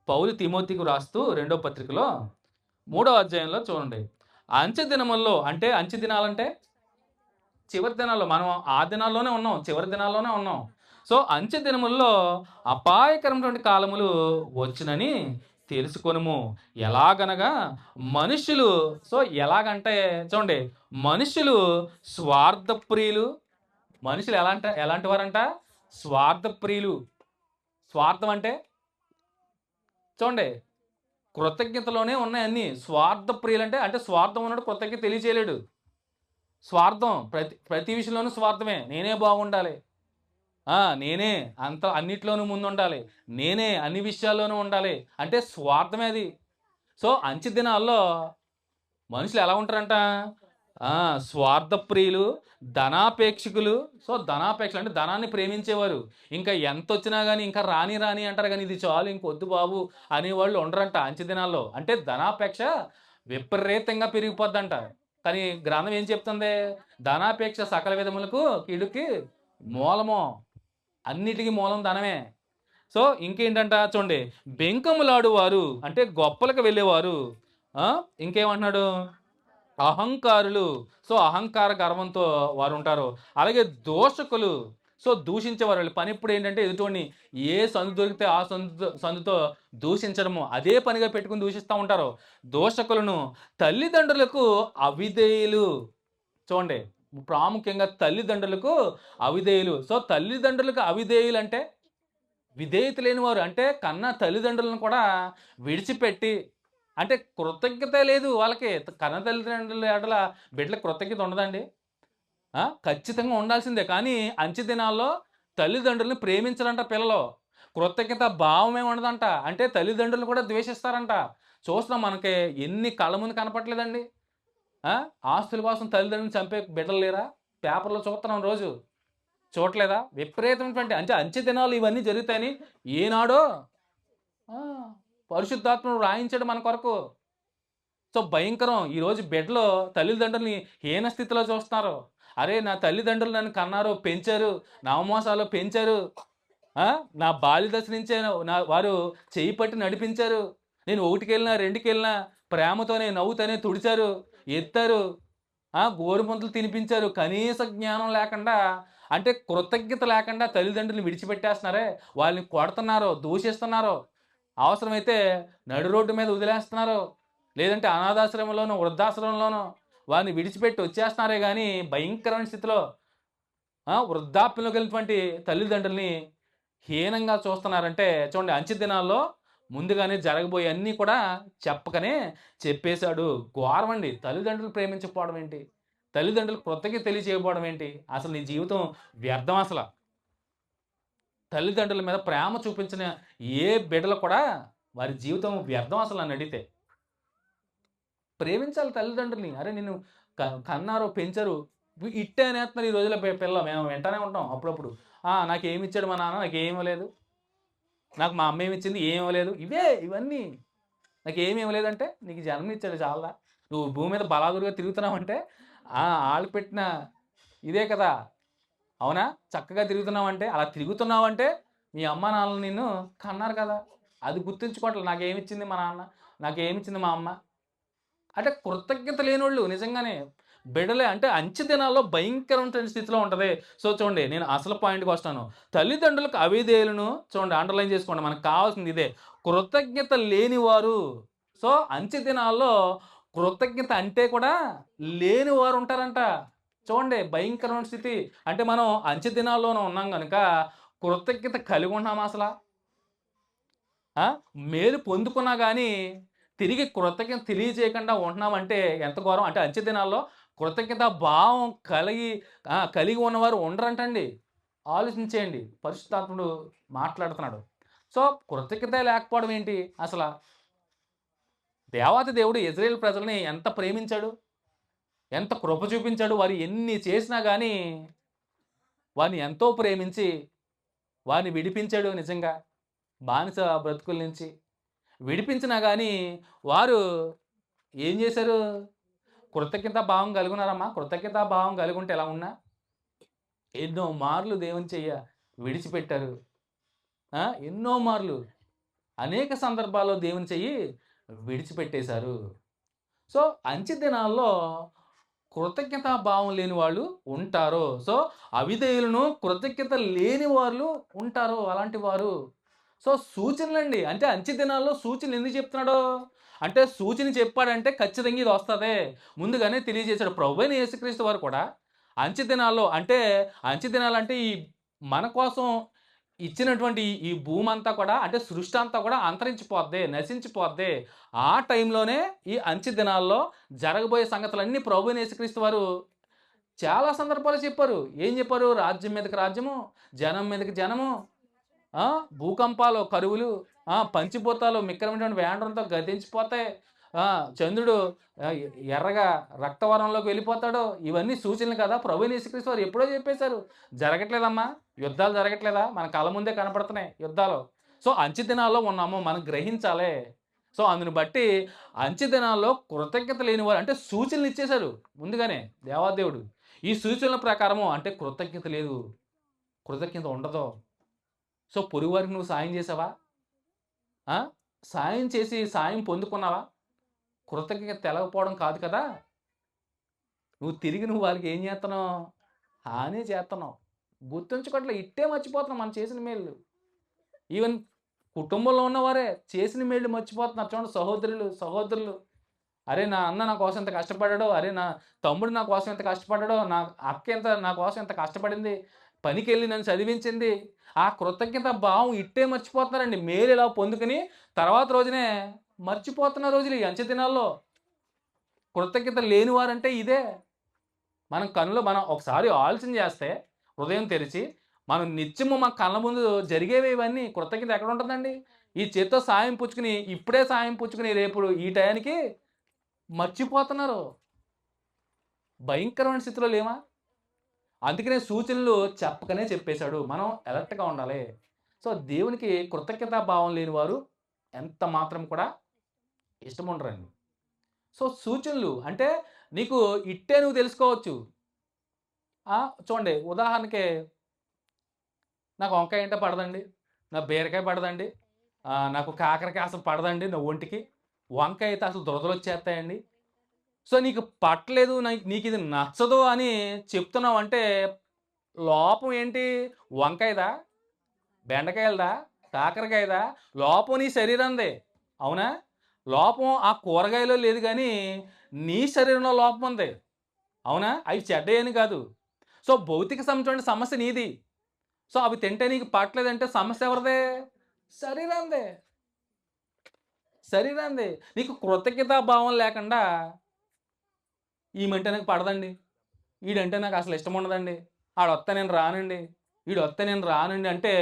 పౌలు తిమోతికి రాస్తూ 2వ పత్రికలో 3వ అధ్యాయంలో చూడండి అంచె దినముల్లో అంటే అంచె దినాలంటే చివరి దినాల్లో మనం ఆ దినాల్లోనే ఉన్నాం, చివరి దినాల్లోనే ఉన్నాం. సో అంచె దినముల్లో అపాయకరమైనటువంటి కాలములు వచ్చునని తెలుసుకొనుము. ఎలాగనగా మనుషులు, సో ఎలాగంటే చూడండి, మనుషులు స్వార్థప్రియులు. మనుషులు ఎలాంటి వారంట? స్వార్థప్రియులు. స్వార్థం అంటే చూడండి, కృతజ్ఞతలోనే ఉన్నాయి అన్ని. స్వార్థప్రియులు అంటే స్వార్థం ఉన్నాడు, కృతజ్ఞత తెలియచేయలేడు. స్వార్థం ప్రతి విషయంలోనూ స్వార్థమే. నేనే బాగుండాలి, నేనే అన్నిట్లోనూ ముందుండాలి, నేనే అన్ని విషయాల్లోనూ ఉండాలి అంటే స్వార్థమే అది. సో అంచె దినాల్లో మనుషులు ఎలా ఉంటారంట? స్వార్థప్రియులు, ధనాపేక్షకులు. సో ధనాపేక్షలు అంటే ధనాన్ని ప్రేమించేవారు. ఇంకా ఎంత వచ్చినా కానీ ఇంకా రాని రాని అంటారు, కానీ ఇది చాలు ఇంకొద్దు బాబు అనేవాళ్ళు ఉండరంట అంచె దినాల్లో. అంటే ధనాపేక్ష విపరీతంగా పెరిగిపోద్దంట. కానీ గ్రంథం ఏం చెప్తుంది? ధనాపేక్ష సకల విధములకు కీడుకి మూలము. అన్నిటికీ మూలం ధనమే. సో ఇంకేంటంట చూడండి, బెంకములాడు వారు అంటే గొప్పలకు వెళ్ళేవారు. ఇంకేమంటున్నాడు? అహంకారులు. సో అహంకార గర్వంతో వారు ఉంటారు. అలాగే దోషకులు. సో దూషించేవారు. వాళ్ళ పని ఇప్పుడు ఏంటంటే ఎదుటోడిని ఏ సందు దొరికితే ఆ సందుతో దూషించడము, అదే పనిగా పెట్టుకుని దూషిస్తూ ఉంటారు. దోషకులను, తల్లిదండ్రులకు అవిధేయులు. చూడండి, ప్రాముఖ్యంగా తల్లిదండ్రులకు అవిధేయులు. సో తల్లిదండ్రులకు అవిధేయులు అంటే విధేయత లేని వారు. అంటే కన్నా తల్లిదండ్రులను కూడా విడిచిపెట్టి, అంటే కృతజ్ఞత లేదు వాళ్ళకి. కన్న తల్లిదండ్రుల ఎడల బిడ్డలకు కృతజ్ఞత ఉండదండి? ఖచ్చితంగా ఉండాల్సిందే. కానీ అంచె దినాల్లో తల్లిదండ్రులను ప్రేమించాలంట పిల్లలు. కృతజ్ఞత భావమే ఉండదంట. అంటే తల్లిదండ్రులు కూడా ద్వేషిస్తారంట. చూస్తున్నాం, మనకి ఎన్ని కళ్ళ ముందు కనపట్లేదండి? ఆస్తుల కోసం తల్లిదండ్రులను చంపే బిడ్డలు లేరా? పేపర్లో చూస్తున్నాం రోజు, చూడలేదా? విపరీతమైనటువంటి అంటే అంచె దినాలు ఇవన్నీ జరుగుతాయని ఏనాడో పరిశుద్ధాత్మను రాయించాడు మన కొరకు. సో భయంకరం. ఈరోజు బిడ్డలు తల్లిదండ్రులని హీన స్థితిలో చూస్తున్నారు. అరే నా తల్లిదండ్రులు నన్ను కన్నారు, పెంచారు, నవమాసాలు పెంచారు, నా బాల్యదశ నుంచే వారు చేయి పట్టి నడిపించారు, నేను 1కి వెళ్ళినా 2కి వెళ్ళినా ప్రేమతోనే నవ్వుతోనే తుడిచారు, ఎత్తారు, గోరుముద్దలు తినిపించారు. కనీస జ్ఞానం లేకుండా, అంటే కృతజ్ఞత లేకుండా తల్లిదండ్రులు విడిచిపెట్టేస్తున్నారే, వాళ్ళని కొడుతున్నారు, దూషిస్తున్నారు, అవసరమైతే నడు రోడ్డు మీద వదిలేస్తున్నారు, లేదంటే అనాథాశ్రమంలోనూ వృద్ధాశ్రమంలోనూ వారిని విడిచిపెట్టి వచ్చేస్తున్నారే. కానీ భయంకరమైన స్థితిలో వృద్ధాప్యంలో కలిగినటువంటి తల్లిదండ్రుల్ని హీనంగా చూస్తున్నారంటే చూడండి, అంచె దినాల్లో ముందుగానే జరగబోయే అన్నీ కూడా చెప్పకనే చెప్పేశాడు. ఘోరమండి. తల్లిదండ్రులు ప్రేమించకపోవడం ఏంటి? తల్లిదండ్రులు కృతజ్ఞత తెలియజేయకపోవడం ఏంటి? అసలు నీ జీవితం వ్యర్థం. అసలు తల్లిదండ్రుల మీద ప్రేమ చూపించిన ఏ బిడ్డలు కూడా వారి జీవితం వ్యర్థం అసలు నన్ను అడిగితే. ప్రేమించాలి తల్లిదండ్రుల్ని. అరే నిన్ను కన్నారు, పెంచరు, ఇట్టే అనేస్తున్నారు ఈ రోజుల్లో పిల్లలు. మేము వెంటనే ఉంటాం అప్పుడప్పుడు. నాకు ఏమి ఇచ్చాడు మా నాన్న? నాకు ఏమీ లేదు. నాకు మా అమ్మ ఏమి ఇచ్చింది? ఏమీ ఇవ్వలేదు. ఇవన్నీ నాకు ఏమి ఇవ్వలేదంటే నీకు జన్మ ఇచ్చాడు చాలా. నువ్వు భూమి మీద బలాదురుగా తిరుగుతున్నావంటే వాళ్ళు పెట్టిన ఇదే కదా. అవునా? చక్కగా తిరుగుతున్నావంటే, అలా తిరుగుతున్నావంటే మీ అమ్మ నాన్నలు నిన్ను కన్నారు కదా. అది గుర్తుంచుకోవట్లేదు. నాకేమిచ్చింది మా నాన్న, నాకేమిచ్చింది మా అమ్మ అంటే కృతజ్ఞత లేనోళ్ళు నిజంగానే బిడ్డలే. అంటే అంచె దినాల్లో భయంకరమైన స్థితిలో ఉంటుంది. సో చూడండి, నేను అసలు పాయింట్కి వస్తాను. తల్లిదండ్రులకు అవిధేయులను చూడండి, అండర్లైన్ చేసుకోండి. మనకు కావాల్సింది ఇదే, కృతజ్ఞత లేనివారు. సో అంచె దినాల్లో కృతజ్ఞత అంటే కూడా లేని వారు ఉంటారంట. చూడండి, భయంకరమైన స్థితి. అంటే మనం అంచె దినాల్లోనే ఉన్నాం కనుక కృతజ్ఞత కలిగి ఉన్నామా అసలు? మేలు పొందుకున్నా కానీ తిరిగి కృతజ్ఞత తెలియజేయకుండా ఉంటున్నామంటే ఎంత ఘోరం. అంటే అంచె దినాల్లో కృతజ్ఞత భావం కలిగి ఉన్నవారు ఉండరంటండి. ఆలోచించేయండి, పరిశుద్ధాత్ముడు మాట్లాడుతున్నాడు. సో కృతజ్ఞత లేకపోవడం ఏంటి అసలు? దేవాతి దేవుడు ఇజ్రాయేల్ ప్రజల్ని ఎంత ప్రేమించాడు, ఎంత కృప చూపించాడు. వారు ఎన్ని చేసినా కానీ వారిని ఎంతో ప్రేమించి వారిని విడిపించాడు. నిజంగా బానిస బ్రతుకుల నుంచి విడిపించినా కానీ వారు ఏం చేశారు? కృతజ్ఞత భావం కలిగి ఉన్నారమ్మా? కృతజ్ఞత భావం కలిగి ఉంటే ఎలా ఉన్నా ఎన్నో మార్లు దేవుని చెయ్య విడిచిపెట్టారు. ఎన్నో మార్లు అనేక సందర్భాల్లో దేవుని చెయ్యి విడిచిపెట్టేశారు. సో అంచె దినాల్లో కృతజ్ఞతా భావం లేని వాళ్ళు ఉంటారు. సో అవిధేయులను, కృతజ్ఞత లేని వాళ్ళు ఉంటారు అలాంటి వారు. సో సూచనలండి. అంటే అంచె దినాల్లో సూచనలు ఎందుకు చెప్తున్నాడు? అంటే సూచన చెప్పాడంటే ఖచ్చితంగా ఇది వస్తదే ముందుగానే తెలియజేశాడు. ప్రభువైన యేసుక్రీస్తు వారు కూడా అంచె దినాల్లో అంటే అంచె దినాలంటే ఈ మన కోసం ఇచ్చినటువంటి ఈ భూమి అంతా కూడా అంటే సృష్టి అంతా కూడా అంతరించిపోద్ది, నశించిపోద్ది. ఆ టైంలోనే ఈ అంచె దినాల్లో జరగబోయే సంగతులన్నీ ప్రభువైన యేసుక్రీస్తు వారు చాలా సందర్భాలు చెప్పారు. ఏం చెప్పారు? రాజ్యం మీదకి రాజ్యము, జనం మీదకి జనము, భూకంపాలు, కరువులు, పంచిపోతాలు మిక్రమైనటువంటి వేండ్రంతో గతించిపోతాయి. చంద్రుడు ఎర్రగా రక్తవరంలోకి వెళ్ళిపోతాడు. ఇవన్నీ సూచనలు కదా. ప్రభువైన యేసుక్రీస్తు వారు ఎప్పుడో చెప్పేశారు. జరగట్లేదమ్మా, యుద్ధాలు జరగట్లేదా? మన కళ్ళ ముందే కనపడుతున్నాయి యుద్ధాలు. సో అంచె దినాల్లో ఉన్నాము, మనం గ్రహించాలి. సో అందుని బట్టి అంచె దినాల్లో కృతజ్ఞత లేని వారు అంటే సూచనలు ఇచ్చేశారు ముందుగానే దేవాదేవుడు. ఈ సూచనల ప్రకారము అంటే కృతజ్ఞత లేదు, కృతజ్ఞత ఉండదు. సో పొరుగువారికి నువ్వు సాయం చేసావా? సాయం చేసి సాయం పొందుకున్నావా? కృతజ్ఞత తెలవకపోవడం కాదు కదా. నువ్వు వాళ్ళకి ఏం చేస్తున్నావు? హాని చేస్తున్నావు. గుర్తుంచుకోవట్లే, ఇట్టే మర్చిపోతున్నాం మనం చేసిన మేలు. ఈవెన్ కుటుంబంలో ఉన్నవారే చేసిన మేలు మర్చిపోతున్నారు. చూడండి సహోదరులు, అరే నా అన్న నా కోసం ఎంత కష్టపడ్డాడో, అరే నా తమ్ముడు నా కోసం ఎంత కష్టపడ్డాడో, నా అక్క ఎంత నా కోసం ఎంత కష్టపడింది, పనికి వెళ్ళి నన్ను చదివించింది. ఆ కృతజ్ఞత భావం ఇట్టే మర్చిపోతున్నారండి. మేలు ఇలా పొందుకుని తర్వాత రోజునే మర్చిపోతున్న రోజులు ఈ అంచె దినాల్లో. కృతజ్ఞత లేనివారంటే ఇదే. మనం ఒకసారి ఆలోచన చేస్తే హృదయం తెరిచి మనం నిత్యము మా కళ్ళ ముందు జరిగేవి ఇవన్నీ. కృతజ్ఞత ఎక్కడ ఉంటుందండి? ఈ చేత్తో సాయం పుచ్చుకుని ఇప్పుడే సాయం పుచ్చుకుని రేపు ఈ టయానికి మర్చిపోతున్నారు. భయంకరమైన స్థితిలో లేమా? అందుకనే సూచనలు చెప్పకనే చెప్పేశాడు. మనం అలర్ట్గా ఉండాలి. సో దేవునికి కృతజ్ఞతా భావం లేని వారు ఎంత మాత్రం కూడా ఇష్టం ఉండరండి. సో సూచనలు అంటే నీకు ఇట్టే నువ్వు తెలుసుకోవచ్చు. చూడండి, ఉదాహరణకి నాకు వంకాయ అంటే పడదండి, నా బీరకాయ పడదండి, నాకు కాకరకాయ అసలు పడదండి నా ఒంటికి. వంకాయ అయితే అసలు దురదలు వచ్చేస్తాయండి. సో నీకు పట్టలేదు, నీకు ఇది నచ్చదు అని చెప్తున్నావు అంటే లోపం ఏంటి? వంకాయదా, బెండకాయలదా, కాకరకాయదా? లోపం నీ శరీరందే. అవునా? లోపం ఆ కూరగాయలో లేదు కానీ నీ శరీరంలో లోపం ఉంది. అవునా? అవి చెడ్డయని కాదు. సో భౌతిక సంబంధించిన సమస్య నీది. సో అవి తింటే నీకు పట్టలేదంటే సమస్య ఎవరిదే? శరీరందే. నీకు కృతజ్ఞతా భావం లేకుండా ఈమంటే నాకు పడదండి, వీడంటే నాకు అసలు ఇష్టం ఉండదండి, ఆడొస్తే నేను రానండి, వీడొస్తే నేను రానండి అంటే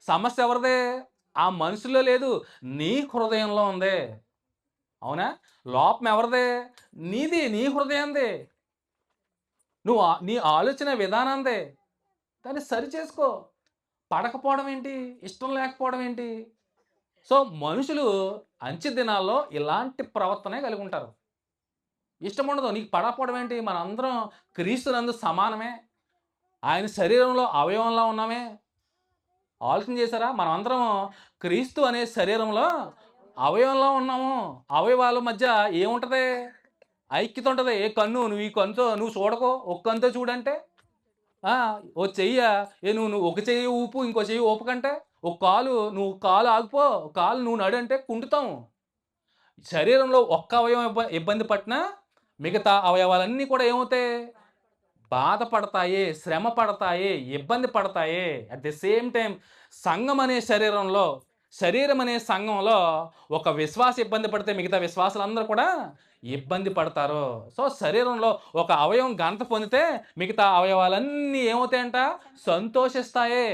సమస్య ఎవరిదే? ఆ మనుషుల్లో లేదు, నీ హృదయంలో ఉంది. అవునా? లోపం ఎవరిదే? నీది, నీ హృదయందే. నీ ఆలోచన విధానందే. దాన్ని సరి చేసుకో. పడకపోవడం ఏంటి? ఇష్టం లేకపోవడం ఏంటి? సో మనుషులు అంచె దినాల్లో ఇలాంటి ప్రవర్తనే కలిగి ఉంటారు. ఇష్టం ఉండదు. నీకు పడకపోవడం ఏంటి? మనందరం క్రీస్తునందు సమానమే, ఆయన శరీరంలో అవయవంలో ఉన్నామే. ఆలోచన చేశారా? మనం అందరం క్రీస్తు అనే శరీరంలో అవయవంలో ఉన్నాము. అవయవాల మధ్య ఏముంటుంది? ఐక్యత ఉంటుంది. ఏ కన్ను నువ్వు ఈ కన్నుతో నువ్వు చూడకో, ఒక కన్నుతో చూడంటే, ఓ చెయ్య నువ్వు ఒక చెయ్యి ఊపు, ఇంకో చెయ్యి ఊపకంటే, ఒక కాలు నువ్వు కాలు ఆగిపో, కాలు నువ్వు నడు అంటే కుంటుతాము. శరీరంలో ఒక్క అవయవం ఇబ్బంది పట్టినా మిగతా అవయవాలన్నీ కూడా ఏమవుతాయి? బాధపడతాయి, శ్రమ పడతాయి, ఇబ్బంది పడతాయి. అట్ ది సేమ్ టైం సంఘం అనే శరీరం అనే సంఘంలో ఒక విశ్వాస ఇబ్బంది పడితే మిగతా విశ్వాసాలందరూ కూడా ఇబ్బంది పడతారు. సో శరీరంలో ఒక అవయవం ఘనత పొందితే మిగతా అవయవాలన్నీ ఏమవుతాయంట? సంతోషిస్తాయి.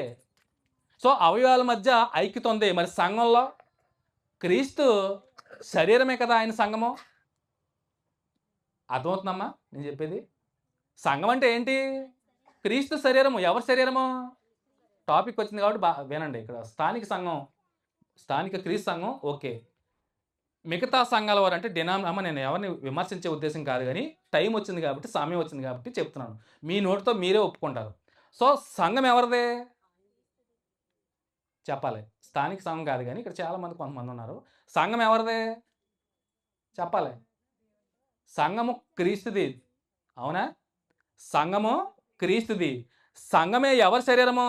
సో అవయవాల మధ్య ఐక్యత ఉంది. మరి సంఘంలో క్రీస్తు శరీరమే కదా ఆయన సంఘము. అర్థమవుతుందమ్మా నేను చెప్పేది? సంఘం అంటే ఏంటి? క్రీస్తు శరీరము. ఎవరి శరీరము? టాపిక్ వచ్చింది కాబట్టి వినండి. ఇక్కడ స్థానిక సంఘం, స్థానిక క్రీస్తు సంఘం ఓకే. మిగతా సంఘాల వారు అంటే అమ్మ నేను ఎవరిని విమర్శించే ఉద్దేశం కాదు కానీ టైం వచ్చింది కాబట్టి సమయం వచ్చింది కాబట్టి చెప్తున్నాను. మీ నోటితో మీరే ఒప్పుకుంటారు. సో సంఘం ఎవరిదే చెప్పాలి. స్థానిక సంఘం కాదు కానీ ఇక్కడ చాలామంది కొంతమంది ఉన్నారు. సంఘం ఎవరిదే చెప్పాలి. సంఘము క్రీస్తుది. అవునా? సంఘము క్రీస్తుది. సంఘమే ఎవరి శరీరము?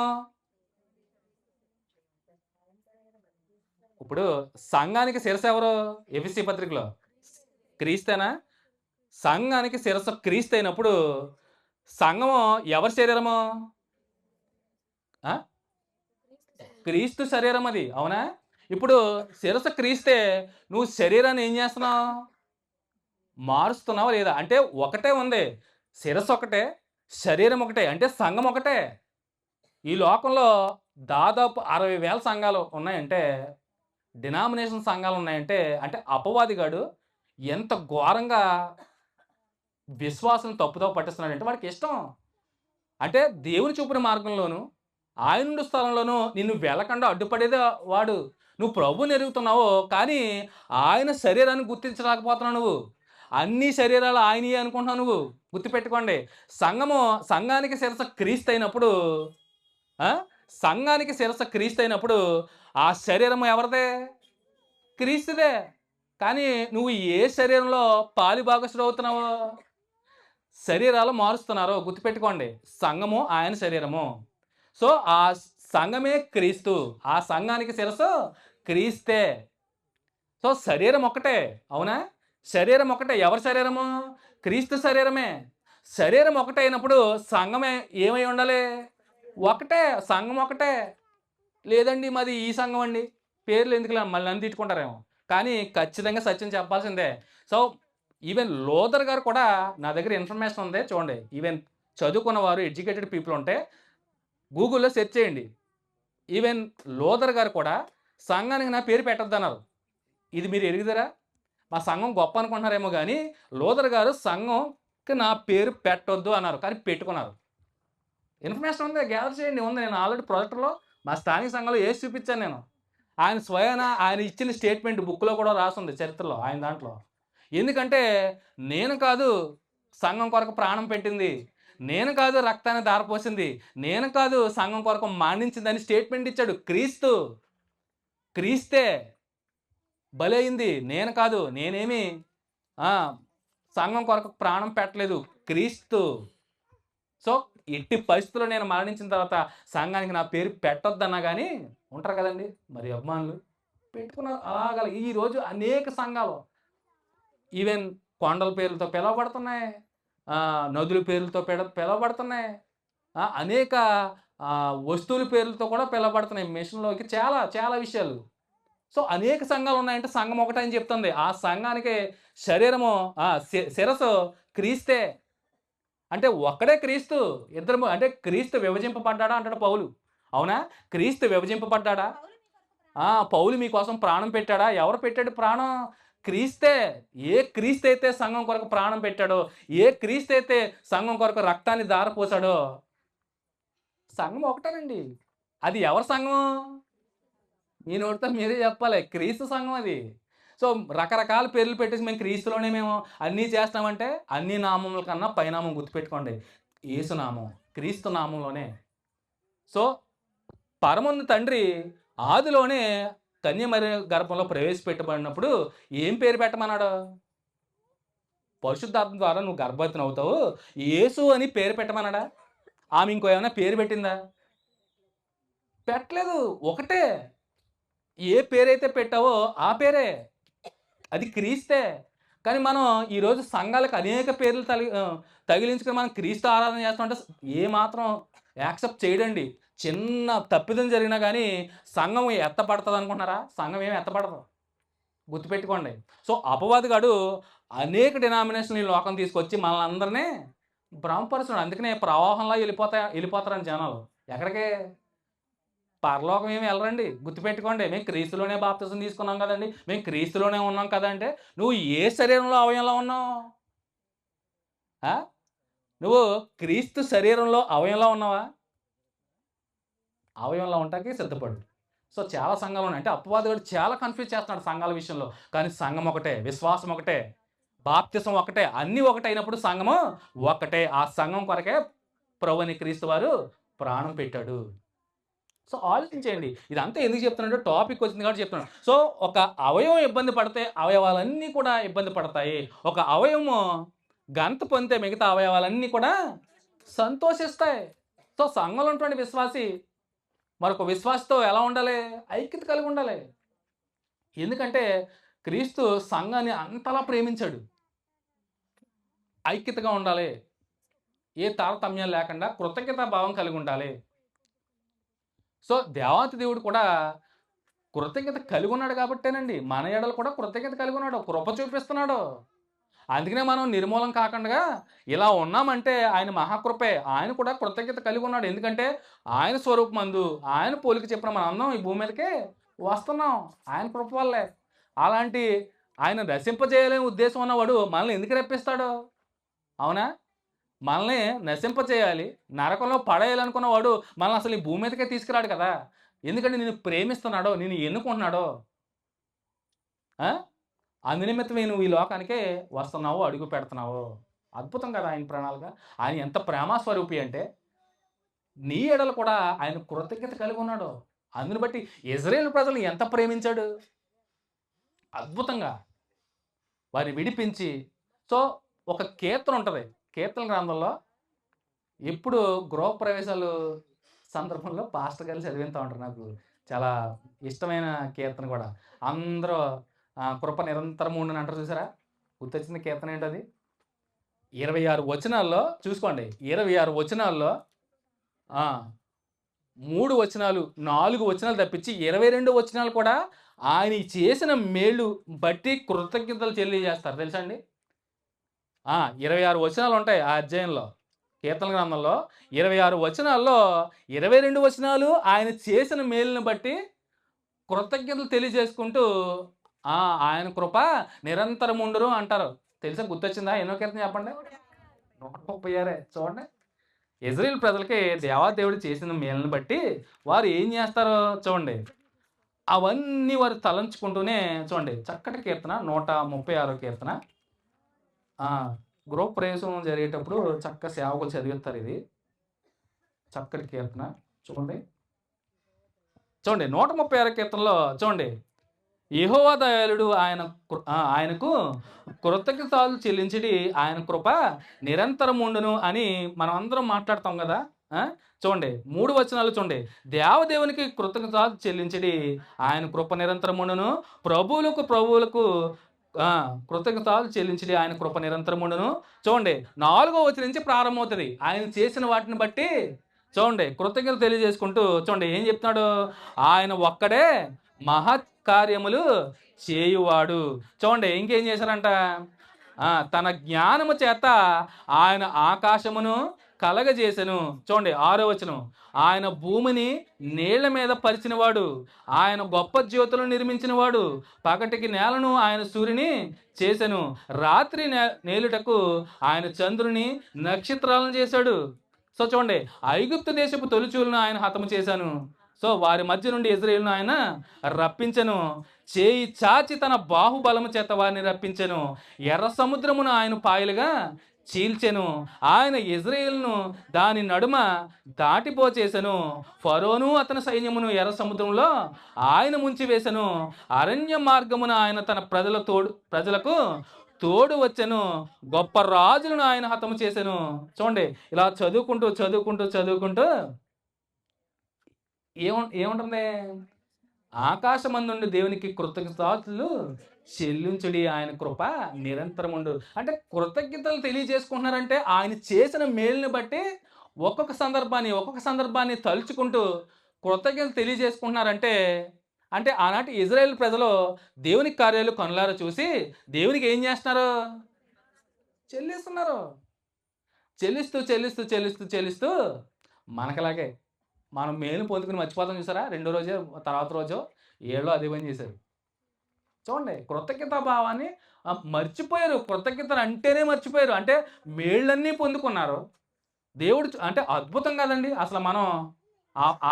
ఇప్పుడు సంఘానికి శిరస్సు ఎవరు? ఎఫెసీ పత్రికలో క్రీస్తేనా? సంఘానికి శిరస్సు క్రీస్తు అయినప్పుడు సంఘము ఎవరి శరీరము? క్రీస్తు శరీరం అది. అవునా? ఇప్పుడు శిరస్సు క్రీస్తే నువ్వు శరీరాన్ని ఏం చేస్తున్నావు? మారుస్తున్నావా లేదా? అంటే ఒకటే ఉంది, శిరస్సు ఒకటే, శరీరం ఒకటే, అంటే సంఘం ఒకటే. ఈ లోకంలో దాదాపు 60,000 సంఘాలు ఉన్నాయంటే, డినామినేషన్ సంఘాలు ఉన్నాయంటే, అంటే అపవాదిగాడు ఎంత ఘోరంగా విశ్వాసం తప్పుతో పట్టిస్తున్నాడంటే వాడికి ఇష్టం. అంటే దేవుని చూపిన మార్గంలోను ఆయన నుండి స్థలంలోనూ నిన్ను వెళ్ళకుండా అడ్డుపడేదే వాడు. నువ్వు ప్రభువుని ఎరుగుతున్నావు కానీ ఆయన శరీరాన్ని గుర్తించలేకపోతున్నావు. నువ్వు అన్ని శరీరాలు ఆయనయే అనుకుంటున్నావు. నువ్వు గుర్తుపెట్టుకోండి. సంఘానికి శిరస్సు క్రీస్తు అయినప్పుడు సంఘానికి శిరస్సు క్రీస్తు అయినప్పుడు ఆ శరీరం ఎవరిదే? క్రీస్తుదే. కానీ నువ్వు ఏ శరీరంలో పాలి భాగస్థుడు అవుతున్నావో? శరీరాలు మారుస్తున్నారు. గుర్తుపెట్టుకోండి. సంఘము ఆయన శరీరము. సో ఆ సంఘమే క్రీస్తు. ఆ సంఘానికి శిరస్సు క్రీస్తే. సో శరీరం ఒకటే. అవునా? శరీరం ఒకటే. ఎవరి శరీరము? క్రీస్తు శరీరమే. శరీరం ఒకటే అయినప్పుడు సంఘమే ఏమై ఉండాలి? ఒకటే. సంఘం ఒకటే. లేదండి మాది ఈ సంఘం అండి, పేర్లు ఎందుకులే మళ్ళీ నన్ను తిట్టుకుంటారేమో, కానీ ఖచ్చితంగా సత్యం చెప్పాల్సిందే. సో ఈవెన్ లోదర్ గారు కూడా నా దగ్గర ఇన్ఫర్మేషన్ ఉంది చూడండి. ఈవెన్ చదువుకున్న వారు ఎడ్యుకేటెడ్ పీపుల్ ఉంటే గూగుల్లో సెర్చ్ చేయండి. ఈవెన్ లోదర్ గారు కూడా సంఘానికి నా పేరు పెట్టద్దు అన్నారు. ఇది మీరు ఎరుగుదరా? మా సంఘం గొప్ప అనుకుంటున్నారేమో కానీ లోదర్ గారు సంఘంకి నా పేరు పెట్టొద్దు అన్నారు, కానీ పెట్టుకున్నారు. ఇన్ఫర్మేషన్ ఉంది, గ్యాదర్ చేయండి. ఉంది, నేను ఆల్రెడీ ప్రాజెక్టులో మా స్థానిక సంఘంలో వేసి చూపించాను. నేను ఆయన స్వయాన ఆయన ఇచ్చిన స్టేట్మెంట్ బుక్లో కూడా రాసింది, చరిత్రలో ఆయన దాంట్లో. ఎందుకంటే నేను కాదు సంఘం కొరకు ప్రాణం పెట్టింది, నేను కాదు రక్తాన్ని దారపోసింది, నేను కాదు సంఘం కొరకు మానించిందని స్టేట్మెంట్ ఇచ్చాడు. క్రీస్తే బలైంది, నేను కాదు. నేనేమి సంఘం కొరకు ప్రాణం పెట్టలేదు, క్రీస్తు. సో ఎట్టి పరిస్థితుల్లో నేను మరణించిన తర్వాత సంఘానికి నా పేరు పెట్టొద్దన్నా కానీ ఉంటారు కదండి మరి అభిమానులు, పెట్టుకున్నారు. అలాగ ఈరోజు అనేక సంఘాలు ఈవెన్ కొండల పేర్లతో పిలవబడుతున్నాయి, నదుల పేర్లతో పిలవబడుతున్నాయి, అనేక వస్తువుల పేర్లతో కూడా పిలవబడుతున్నాయి మిషన్లోకి, చాలా చాలా విషయాలు. సో అనేక సంఘాలు ఉన్నాయంటే సంఘం ఒకటే అని చెప్తుంది. ఆ సంఘానికి శరీరము శిరస్సు క్రీస్తే. అంటే ఒక్కడే క్రీస్తు, ఇద్దరు అంటే క్రీస్తు విభజింపబడ్డాడా అంటాడు పౌలు. అవునా? క్రీస్తు విభజింపబడ్డాడా? పౌలు మీకోసం ప్రాణం పెట్టాడా? ఎవరు పెట్టాడు ప్రాణం? క్రీస్తే. ఏ క్రీస్తు అయితే సంఘం కొరకు ప్రాణం పెట్టాడో, ఏ క్రీస్తు అయితే సంఘం కొరకు రక్తాన్ని దారపోసాడో, సంఘం ఒకటేనండి. అది ఎవరి సంఘం? మీ నోటితో మీరే చెప్పాలి. క్రీస్తు సంఘం అది. సో రకరకాల పేర్లు పెట్టేసి మేము క్రీస్తులోనే మేము అన్నీ చేస్తామంటే అన్ని నామముల కన్నా పైనామం గుర్తుపెట్టుకోండి, యేసునామం, క్రీస్తు నామంలోనే. సో పరమున్న తండ్రి ఆదిలోనే కన్యమరి గర్భంలో ప్రవేశపెట్టబడినప్పుడు ఏం పేరు పెట్టమన్నాడు? పరిశుద్ధాత్మ ద్వారా నువ్వు గర్భవతిని అవుతావు, యేసు అని పేరు పెట్టమన్నాడా? ఆమె ఇంకో ఏమైనా పేరు పెట్టిందా? పెట్టలేదు. ఒకటే. ఏ పేరైతే పెట్టావో ఆ పేరే, అది క్రీస్తే. కానీ మనం ఈరోజు సంఘాలకు అనేక పేర్లు తగిలించుకొని మనం క్రీస్తు ఆరాధన చేస్తామంటే ఏమాత్రం యాక్సెప్ట్ చేయడండి. చిన్న తప్పిదం జరిగినా కానీ సంఘం ఎత్తపడుతుంది అనుకుంటున్నారా? సంఘం ఏమి ఎత్తపడదు, గుర్తుపెట్టుకోండి. సో అపవాదిగాడు అనేక డినామినేషన్లు ఈ లోకం తీసుకొచ్చి మనల్ని అందరినీ భ్రమపరుస్తున్నాడు. అందుకనే ప్రవాహంలో వెళ్ళిపోతారని జనాలు. ఎక్కడికే? పరలోకం ఏమి వెళ్ళరండి. గుర్తుపెట్టుకోండి. మేము క్రీస్తులోనే బాప్తిసం తీసుకున్నాం కదండి, మేము క్రీస్తులోనే ఉన్నాం కదంటే నువ్వు ఏ శరీరంలో అవయంలో ఉన్నావు? నువ్వు క్రీస్తు శరీరంలో అవయంలో ఉన్నావా? అవయంలో ఉంటాకి సిద్ధపడు. సో చాలా సంఘాలు ఉన్నాయి. అంటే అపవాదుడు చాలా కన్ఫ్యూజ్ చేస్తున్నాడు సంఘాల విషయంలో. కానీ సంఘం ఒకటే, విశ్వాసం ఒకటే, బాప్తిసం ఒకటే, అన్నీ ఒకటైనప్పుడు సంఘము ఒకటే. ఆ సంఘం కొరకే ప్రభువైన క్రీస్తు వారు ప్రాణం పెట్టాడు. సో ఆలోచించేయండి. ఇదంతా ఎందుకు చెప్తున్నాడు? టాపిక్ వచ్చింది కాబట్టి చెప్తున్నాడు. సో ఒక అవయవం ఇబ్బంది పడితే అవయవాలన్నీ కూడా ఇబ్బంది పడతాయి. ఒక అవయవము ఘనత పొందితే మిగతా అవయవాలన్నీ కూడా సంతోషిస్తాయి. సో సంఘంలో ఉన్నటువంటి విశ్వాసి మరొక విశ్వాసతో ఎలా ఉండాలి? ఐక్యత కలిగి ఉండాలి. ఎందుకంటే క్రీస్తు సంఘాన్ని అంతలా ప్రేమించాడు. ఐక్యతగా ఉండాలి. ఏ తారతమ్యాలు లేకుండా కృతజ్ఞతా భావం కలిగి ఉండాలి. సో దేవాతి దేవుడు కూడా కృతజ్ఞత కలిగి ఉన్నాడు కాబట్టేనండి మన ఎడలు కూడా కృతజ్ఞత కలిగి ఉన్నాడు, కృప చూపిస్తున్నాడు. అందుకనే మనం నిర్మూలం కాకుండా ఇలా ఉన్నామంటే ఆయన మహాకృపే. ఆయన కూడా కృతజ్ఞత కలిగి ఉన్నాడు. ఎందుకంటే ఆయన స్వరూపమందు ఆయన పోలిక చెప్పిన మన అందరం ఈ భూమి మీదకే వస్తున్నాం ఆయన కృప వల్లే. అలాంటి ఆయన రసింపజేయాలనే ఉద్దేశం ఉన్నవాడు మనల్ని ఎందుకు రప్పిస్తాడు? అవునా? మనల్ని నశింపచేయాలి, నరకంలో పడేయాలనుకున్నవాడు మనల్ని అసలు ఈ భూమి మీదకే తీసుకురాడు కదా. ఎందుకంటే నేను ప్రేమిస్తున్నాడో, నేను ఎన్నుకుంటున్నాడో. అందునిమిత్తమే నువ్వు ఈ లోకానికే వస్తున్నావు, అడుగు పెడుతున్నావు. అద్భుతం కదా ఆయన ప్రణాళిక. ఆయన ఎంత ప్రేమ స్వరూపి అంటే నీ ఎడలు కూడా ఆయన కృతజ్ఞత కలిగి ఉన్నాడు. అందుని బట్టి ఇజ్రాయేల్ ప్రజలు ఎంత ప్రేమించాడు. అద్భుతంగా వారిని విడిపించి. సో ఒక కీర్తన ఉంటుంది కీర్తన గ్రంథంలో. ఎప్పుడు గృహప్రవేశాలు సందర్భంలో పాస్టర్ గారు చదివిస్తూ ఉంటారు. నాకు చాలా ఇష్టమైన కీర్తన కూడా. అందరూ కృప నిరంతరం ఉండును అంటారు చూసారా? గుర్తొచ్చిన కీర్తన ఏంటది? 26 వచనాల్లో చూసుకోండి. 26 వచనాల్లో 3 వచనాలు 4 వచనాలు తప్పించి 22 వచనాలు కూడా ఆయన చేసిన మేలు బట్టి కృతజ్ఞతలు తెలియజేస్తారు. తెలుసా అండి? 26 వచనాలు ఉంటాయి ఆ అధ్యాయంలో. కీర్తన గ్రంథంలో 26 వచనాల్లో 22 వచనాలు ఆయన చేసిన మేలుని బట్టి కృతజ్ఞతలు తెలియజేసుకుంటూ ఆయన కృప నిరంతరం ఉండును అంటారు. తెలుసా? గుర్తొచ్చిందా? ఎన్నో కీర్తన చెప్పండి? 136. చూడండి, ఇజ్రాయేల్ ప్రజలకి దేవాదేవుడు చేసిన మేలుని బట్టి వారు ఏం చేస్తారో చూడండి. అవన్నీ వారు తలంచుకుంటూనే చూడండి. చక్కటి కీర్తన 136 కీర్తన. గృహప్రవేశం జరిగేటప్పుడు చక్క సేవకులు చదివిస్తారు. ఇది చక్కటి కీర్తన. చూడండి 136 కీర్తనలో చూడండి. యెహోవా దయాళుడు, ఆయనకు కృతజ్ఞతలు చెల్లించడి, ఆయన కృప నిరంతరం ఉండును అని మనం అందరం మాట్లాడతాం కదా. చూడండి 3 వచనాలు చూడండి. దేవదేవునికి కృతజ్ఞతలు చెల్లించడి, ఆయన కృప నిరంతరం ఉండును. ప్రభువులకు కృతజ్ఞతలు చెల్లించడి, ఆయన కృప నిరంతరం ఉండును. చూడండి 4వ వచనం నుంచి ప్రారంభమవుతుంది. ఆయన చేసిన వాటిని బట్టి చూడండి కృతజ్ఞతలు తెలియజేసుకుంటూ చూడండి ఏం చెప్తున్నాడు. ఆయన ఒక్కడే మహత్ కార్యములు చేయువాడు. చూడండి ఇంకేం చేశారంట. తన జ్ఞానము చేత ఆయన ఆకాశమును కలగజేసెను. చూడండి 6వ వచనం. ఆయన భూమిని నీళ్ల మీద పరిచినవాడు, ఆయన గొప్ప జ్యోతులను నిర్మించినవాడు. పగటికి నేలను ఆయన సూర్యుని చేసెను, రాత్రి నేలుటకు ఆయన చంద్రుని నక్షత్రాలను చేశాడు. సో చూడండి ఐగుప్తు దేశపు తొలిచూలను ఆయన హతము చేశాను. సో వారి మధ్య నుండి ఇజ్రాయేలును ఆయన రప్పించెను. చేయి చాచి తన బాహుబలము చేత వారిని రప్పించెను. ఎర్ర సముద్రమును ఆయన పాయలుగా చీల్చెను. ఆయన ఇజ్రాయేలును దాని నడుమ దాటిపోచేసెను. ఫరోను అతని సైన్యమును ఎర్ర సముద్రంలో ఆయన ముంచివేసెను. అరణ్య మార్గమున ఆయన తన ప్రజలకు తోడు వచ్చెను. గొప్ప రాజులను ఆయన హతము చేసెను. చూడండి ఇలా చదువుకుంటూ ఏముంటుంది. ఆకాశమందుండి దేవునికి కృతజ్ఞతలు చెల్లించుడి, ఆయన కృప నిరంతరం ఉండు. అంటే కృతజ్ఞతలు తెలియజేసుకుంటున్నారంటే ఆయన చేసిన మేలుని బట్టి ఒక్కొక్క సందర్భాన్ని తలుచుకుంటూ కృతజ్ఞతలు తెలియజేసుకుంటున్నారంటే అంటే ఆనాటి ఇజ్రాయేల్ ప్రజలు దేవుని కార్యాలు కనులారా చూసి దేవునికి ఏం చేస్తున్నారు? చెల్లిస్తున్నారు. చెల్లిస్తూ మనకలాగే మనం మేలు పొందుకుని మర్చిపోతాం చూసారా? 2వ రోజు తర్వాత రోజు ఏళ్ళో అదే పని చేశారు. చూడండి కృతజ్ఞతా భావాన్ని మర్చిపోయారు. కృతజ్ఞతలు అంటేనే మర్చిపోయారు. అంటే మేళ్ళన్నీ పొందుకున్నారు. దేవుడు అంటే అద్భుతం కదండి. అసలు మనం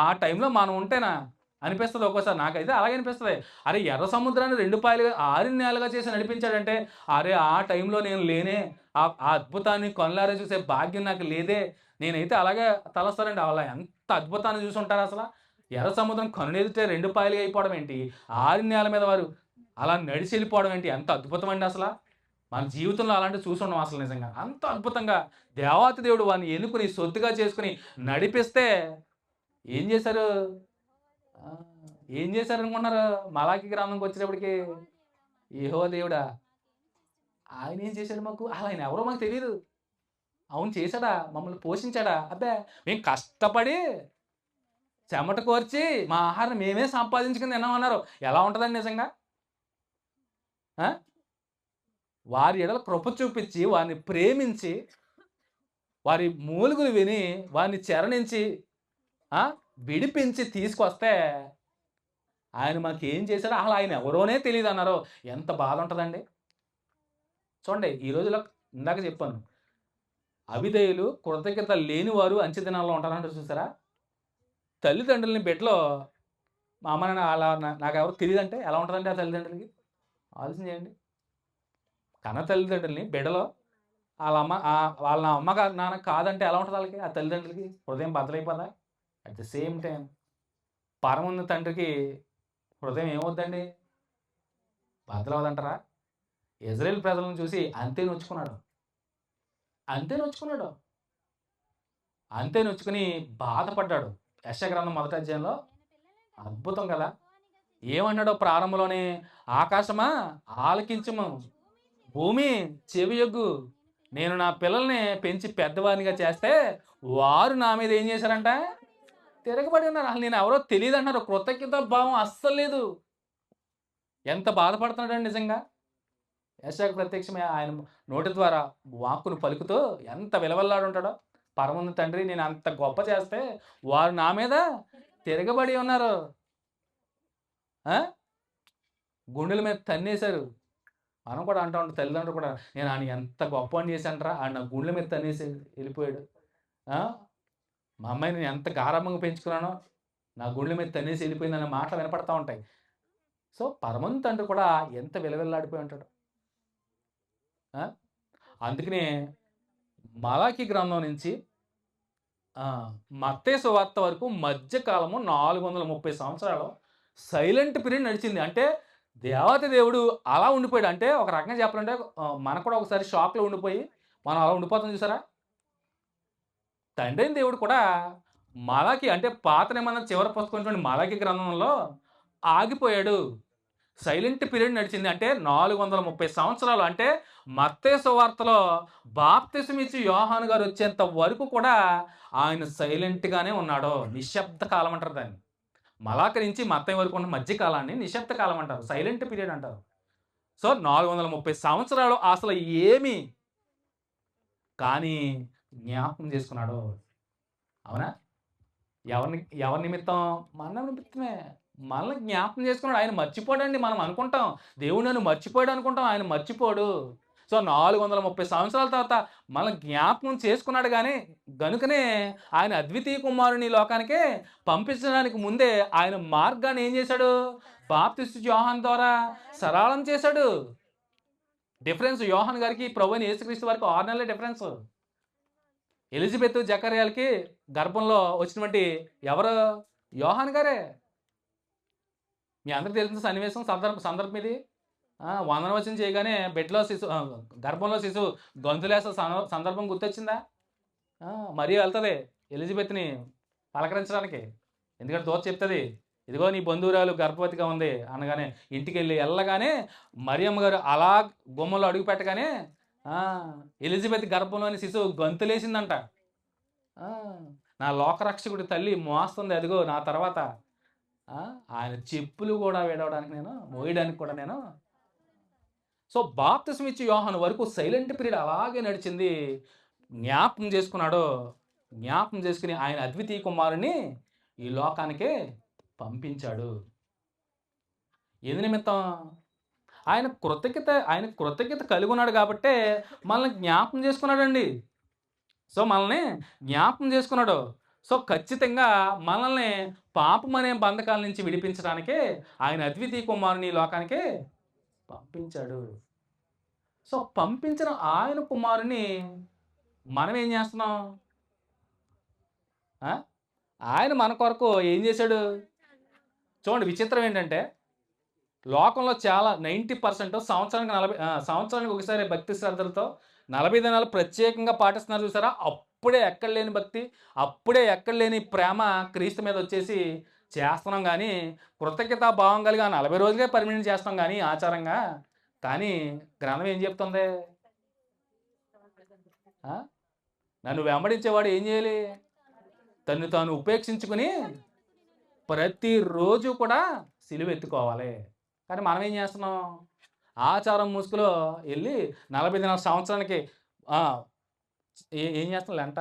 ఆ టైంలో మనం ఉంటేనా అనిపిస్తుంది ఒక్కోసారి. నాకైతే అలాగే అనిపిస్తుంది. అరే ఎర్ర సముద్రాన్ని 2 పాయలుగా 6 నేలగా చేసి నడిపించాడంటే, అరే ఆ టైంలో నేను లేనే, ఆ ఆ అద్భుతాన్ని కళ్ళారా చూసే భాగ్యం నాకు లేదే. నేనైతే అలాగే తలస్తానండి. అలా ఎంత అద్భుతాన్ని చూసి ఉంటారు అసల. ఎర్ర సముద్రం కన్నులెదుటే 2 పాయలుగా అయిపోవడం ఏంటి, 6 నేల మీద వారు అలా నడిచి వెళ్ళిపోవడం ఏంటి, ఎంత అద్భుతం అండి అసల. మన జీవితంలో అలాంటివి చూసి ఉండం అసలు నిజంగా. అంత అద్భుతంగా దేవాతి దేవుడు వాడిని ఎన్నుకుని సొత్తుగా చేసుకుని నడిపిస్తే ఏం చేశారు? ఆ! ఏం చేశారనుకుంటున్నారు? మలాకి గ్రామంకి వచ్చేటప్పటికి, యెహోవా దేవుడా! ఆయన ఏం చేశాడు మాకు? ఆయన ఎవరో మాకు తెలీదు. అవును చేశాడా? మమ్మల్ని పోషించాడా? అబ్బే! మేము కష్టపడి చెమట కోర్చి మా ఆహారం మేమే సంపాదించుకొని తిన్నామన్నారు. ఎలా ఉంటదండి నిజంగా? ఆ! వారి ఎడల కృప చూపించి, వారిని ప్రేమించి, వారి మూలుగులు విని, వారిని చెరనించి, ఆ! విడిపించి తీసుకొస్తే ఆయన మాకేం చేశాడో అసలు ఆయన ఎవరోనే తెలీదన్నారు. ఎంత బాధ ఉంటదండి. చూడండి ఈ రోజుల్లో ఇందాక చెప్పాను. అవిధేయులు, కృతజ్ఞత లేనివారు అంచె దినాల్లో ఉంటారంటారు చూసారా? తల్లిదండ్రులని బిడ్డలో మా అమ్మ నాన్న అలా నాకెవరో తెలీదంటే ఎలా ఉంటదండి ఆ తల్లిదండ్రులకి? ఆలోచన చేయండి. కన్న తల్లిదండ్రులని బిడ్డలో వాళ్ళ అమ్మ నాన్న కాదంటే ఎలా ఉంటది ఆళ్ళకి? ఆ తల్లిదండ్రులకి హృదయం బద్దలైపోదా? అట్ ద సేమ్ టైమ్ పరమున్న తండ్రికి హృదయం ఏమవుద్దండి? బద్దలవ్వదంటారా? ఇజ్రాయేల్ ప్రజలను చూసి అంతే నొచ్చుకున్నాడు. అంతే నొచ్చుకున్నాడు. అంతే నొచ్చుకుని బాధపడ్డాడు. యెషయా గ్రంథం మొదటి అధ్యాయంలో అద్భుతం కదా! ఏమన్నాడో ప్రారంభంలోనే, ఆకాశమా ఆలకించుము, భూమి చెవియొగ్గు. నేను నా పిల్లల్ని పెంచి పెద్దవారినిగా చేస్తే వారు నా మీద ఏం చేశారంట? తిరగబడి ఉన్నారు. అసలు నేను ఎవరో తెలీదంటున్నారు. కృతజ్ఞత భావం అస్సలు లేదు. ఎంత బాధపడుతున్నాడండి నిజంగా. యెషయాకు ప్రత్యక్షమై ఆయన నోటి ద్వారా వాక్కును పలుకుతూ ఎంత విలవల్లాడుంటాడో. పరమున్న తండ్రి నేను అంత గొప్ప చేస్తే వారు నా మీద తిరగబడి ఉన్నారు. ఆ! గుండెల మీద తన్నేశారు. మనం కూడా అంటా ఉంటాం తల్లిదండ్రులు కూడా, నేను ఆడిని ఎంత గొప్పవాడిని చేశానురా, ఆడు నా గుండెల మీద తన్నేసి వెళ్ళిపోయాడు. ఆ! మా అమ్మాయిని నేను ఎంత గారాబంగా పెంచుకున్నానో, నా గుండెల మీద తన్నేసి వెళ్ళిపోయిందనే మాటలు వినపడతా ఉంటాయి. సో, పరమంత తండ్రి కూడా ఎంత విలవిల్లాడిపోయి ఉంటాడు. ఆ! అందుకనే మలాకి గ్రంథం నుంచి మత్తయి సువార్త వరకు మధ్య కాలము 430 సంవత్సరాలు సైలెంట్ పీరియడ్ నడిచింది. అంటే దేవాతి దేవుడు అలా ఉండిపోయాడు. అంటే ఒక రకంగా చెప్పాలంటే మనకు కూడా ఒకసారి షాక్‌లో ఉండిపోయి మనం అలా ఉండిపోతాం చూసారా? తండ్రైన దేవుడు కూడా మలాకి అంటే పాత నిబంధన చివరి పుస్తకం మలాకి గ్రంథంలో ఆగిపోయాడు. సైలెంట్ పీరియడ్ నడిచింది. అంటే 430 సంవత్సరాలు. అంటే మత్తయి సువార్తలో బాప్తిసం ఇచ్చి యోహాను గారు వచ్చేంత వరకు కూడా ఆయన సైలెంట్‌గానే ఉన్నాడు. నిశ్శబ్ద కాలం అంటారు దాన్ని. మలాకి నుంచి మత్తయి వరకు ఉన్న మధ్య కాలాన్ని నిశ్శబ్ద కాలం అంటారు. సైలెంట్ పీరియడ్ అంటారు. సో, 430 సంవత్సరాలు అసలు ఏమి కానీ జ్ఞాపకం చేసుకున్నాడు. అవునా? ఎవరి నిమిత్తం? మన నిమిత్తమే. మనల్ని జ్ఞాపకం చేసుకున్నాడు. ఆయన మర్చిపోడండి. మనం అనుకుంటాం దేవుడు నన్ను మర్చిపోయాడు అనుకుంటాం. ఆయన మర్చిపోడు. సో, 430 సంవత్సరాల తర్వాత మనల్ని జ్ఞాపకం చేసుకున్నాడు గనుకనే ఆయన అద్వితీయ కుమారుని ఈ లోకానికి పంపించడానికి ముందే ఆయన మార్గాన్ని ఏం చేశాడు? బాప్తిస్మ యోహాను ద్వారా సరళం చేశాడు. డిఫరెన్స్ యోహాను గారికి ప్రభువైన యేసుక్రీస్తు వారికి 6 నెలల డిఫరెన్స్. ఎలిజబెత్ జకర్యాలకి గర్భంలో వచ్చినటువంటి ఎవరు? యోహాను గారే. మీ అందరికి తెలిసిన సన్నివేశం సందర్భం ఇది. వందనవచనం చేయగానే గర్భంలో శిశువు గొంతులేసే సందర్భం గుర్తొచ్చిందా? మరియ వెళ్తుంది ఎలిజబెత్ని పలకరించడానికి. ఎందుకంటే దూత చెప్తుంది, ఇదిగో నీ బంధువురాలు గర్భవతిగా ఉంది అనగానే ఇంటికి వెళ్ళగానే మరియమ్మ గారు అలా గుమ్మంలో అడుగు పెట్టగానే ఎలిజబెత్ గర్భంలోని శిశువు గొంతులేసిందంట. నా లోకరక్షకుడి తల్లి మోస్తుంది, అదిగో నా తర్వాత ఆయన చెప్పులు కూడా మోయడానికి కూడా నేను. సో, బాప్తిసం ఇచ్చి యోహాను వరకు సైలెంట్ పీరియడ్ అలాగే నడిచింది. జ్ఞాపకం చేసుకున్నాడు. జ్ఞాపకం చేసుకుని ఆయన అద్వితీయ కుమారుని ఈ లోకానికి పంపించాడు. ఎందు నిమిత్తం? ఆయన కృతజ్ఞత కలిగి ఉన్నాడు కాబట్టే మనల్ని జ్ఞాపకం చేసుకున్నాడండి. సో, మనల్ని జ్ఞాపకం చేసుకున్నాడు. సో ఖచ్చితంగా మనల్ని పాపం అనే బంధకాల నుంచి విడిపించడానికే ఆయన అద్వితీయ కుమారుని ఈ లోకానికి పంపించాడు. సో పంపించిన ఆయన కుమారుని మనం ఏం చేస్తున్నాం? ఆ? ఆయన మన కొరకు ఏం చేశాడు? చూడండి, విచిత్రం ఏంటంటే లోకంలో చాలా 90% సంవత్సరానికి ఒకసారి భక్తి శ్రద్ధలతో 40 దినాలు ప్రత్యేకంగా పాటిస్తున్నారు చూసారా? అప్పుడే ఎక్కడ లేని భక్తి, అప్పుడే ఎక్కడ లేని ప్రేమ క్రీస్తు మీద వచ్చేసి చేస్తున్నాం. కానీ కృతజ్ఞతా భావం కలిగి ఆ 40 రోజులే పర్మినెంట్ చేస్తాం కానీ ఆచారంగా. కానీ గ్రంథం ఏం చెప్తుంది? ఆ? నన్ను వెంబడించేవాడు ఏం చేయాలి? తను తాను ఉపేక్షించుకుని ప్రతిరోజు కూడా సిలువ ఎత్తుకోవాలి. కానీ మనం ఏం చేస్తున్నాం? ఆచారం ముసుగులో వెళ్ళి 40 దినాల సంవత్సరానికి ఏం చేస్తాం? లెంట.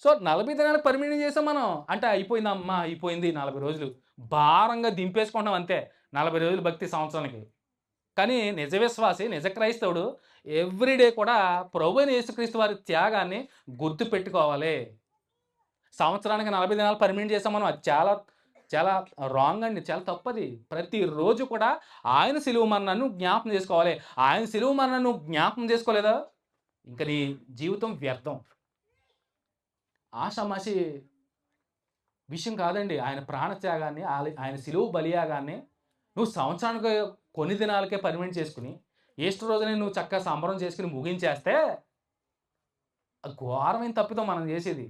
సో 40 దినాలకు పర్మినెంట్ చేసాం మనం. అంటే అయిపోయిందమ్మా, అయిపోయింది 40 రోజులు భారంగా దింపేసుకుంటాం అంతే. 40 రోజులు భక్తి సంవత్సరానికి. కానీ నిజ విశ్వాసి, నిజ క్రైస్తవుడు ఎవ్రీడే కూడా ప్రభువైన యేసుక్రీస్తు వారి త్యాగాన్ని గుర్తు పెట్టుకోవాలి. సంవత్సరానికి 40 దినాలు పర్మినెంట్ చేసాం మనం. అది చాలా చాలా రాంగ్ అండి, చాలా తప్పది. ప్రతిరోజు కూడా ఆయన సిలువ మరణాన్ని జ్ఞాపకం చేసుకోవాలి. ఆయన సిలువ మరణాన్ని నువ్వు జ్ఞాపకం చేసుకోలేదా, ఇంకా నీ జీవితం వ్యర్థం. ఆషామాషి విషయం కాదండి. ఆయన ప్రాణత్యాగాన్ని, ఆయన సిలువ బలియాగాన్ని నువ్వు సంవత్సరానికి కొన్ని దినాలకే పర్మినెంట్ చేసుకుని ఈస్టర్ రోజునే నువ్వు చక్కగా సంబరం చేసుకుని ముగించేస్తే ఘోరమైన తప్పిదం మనం చేసేది.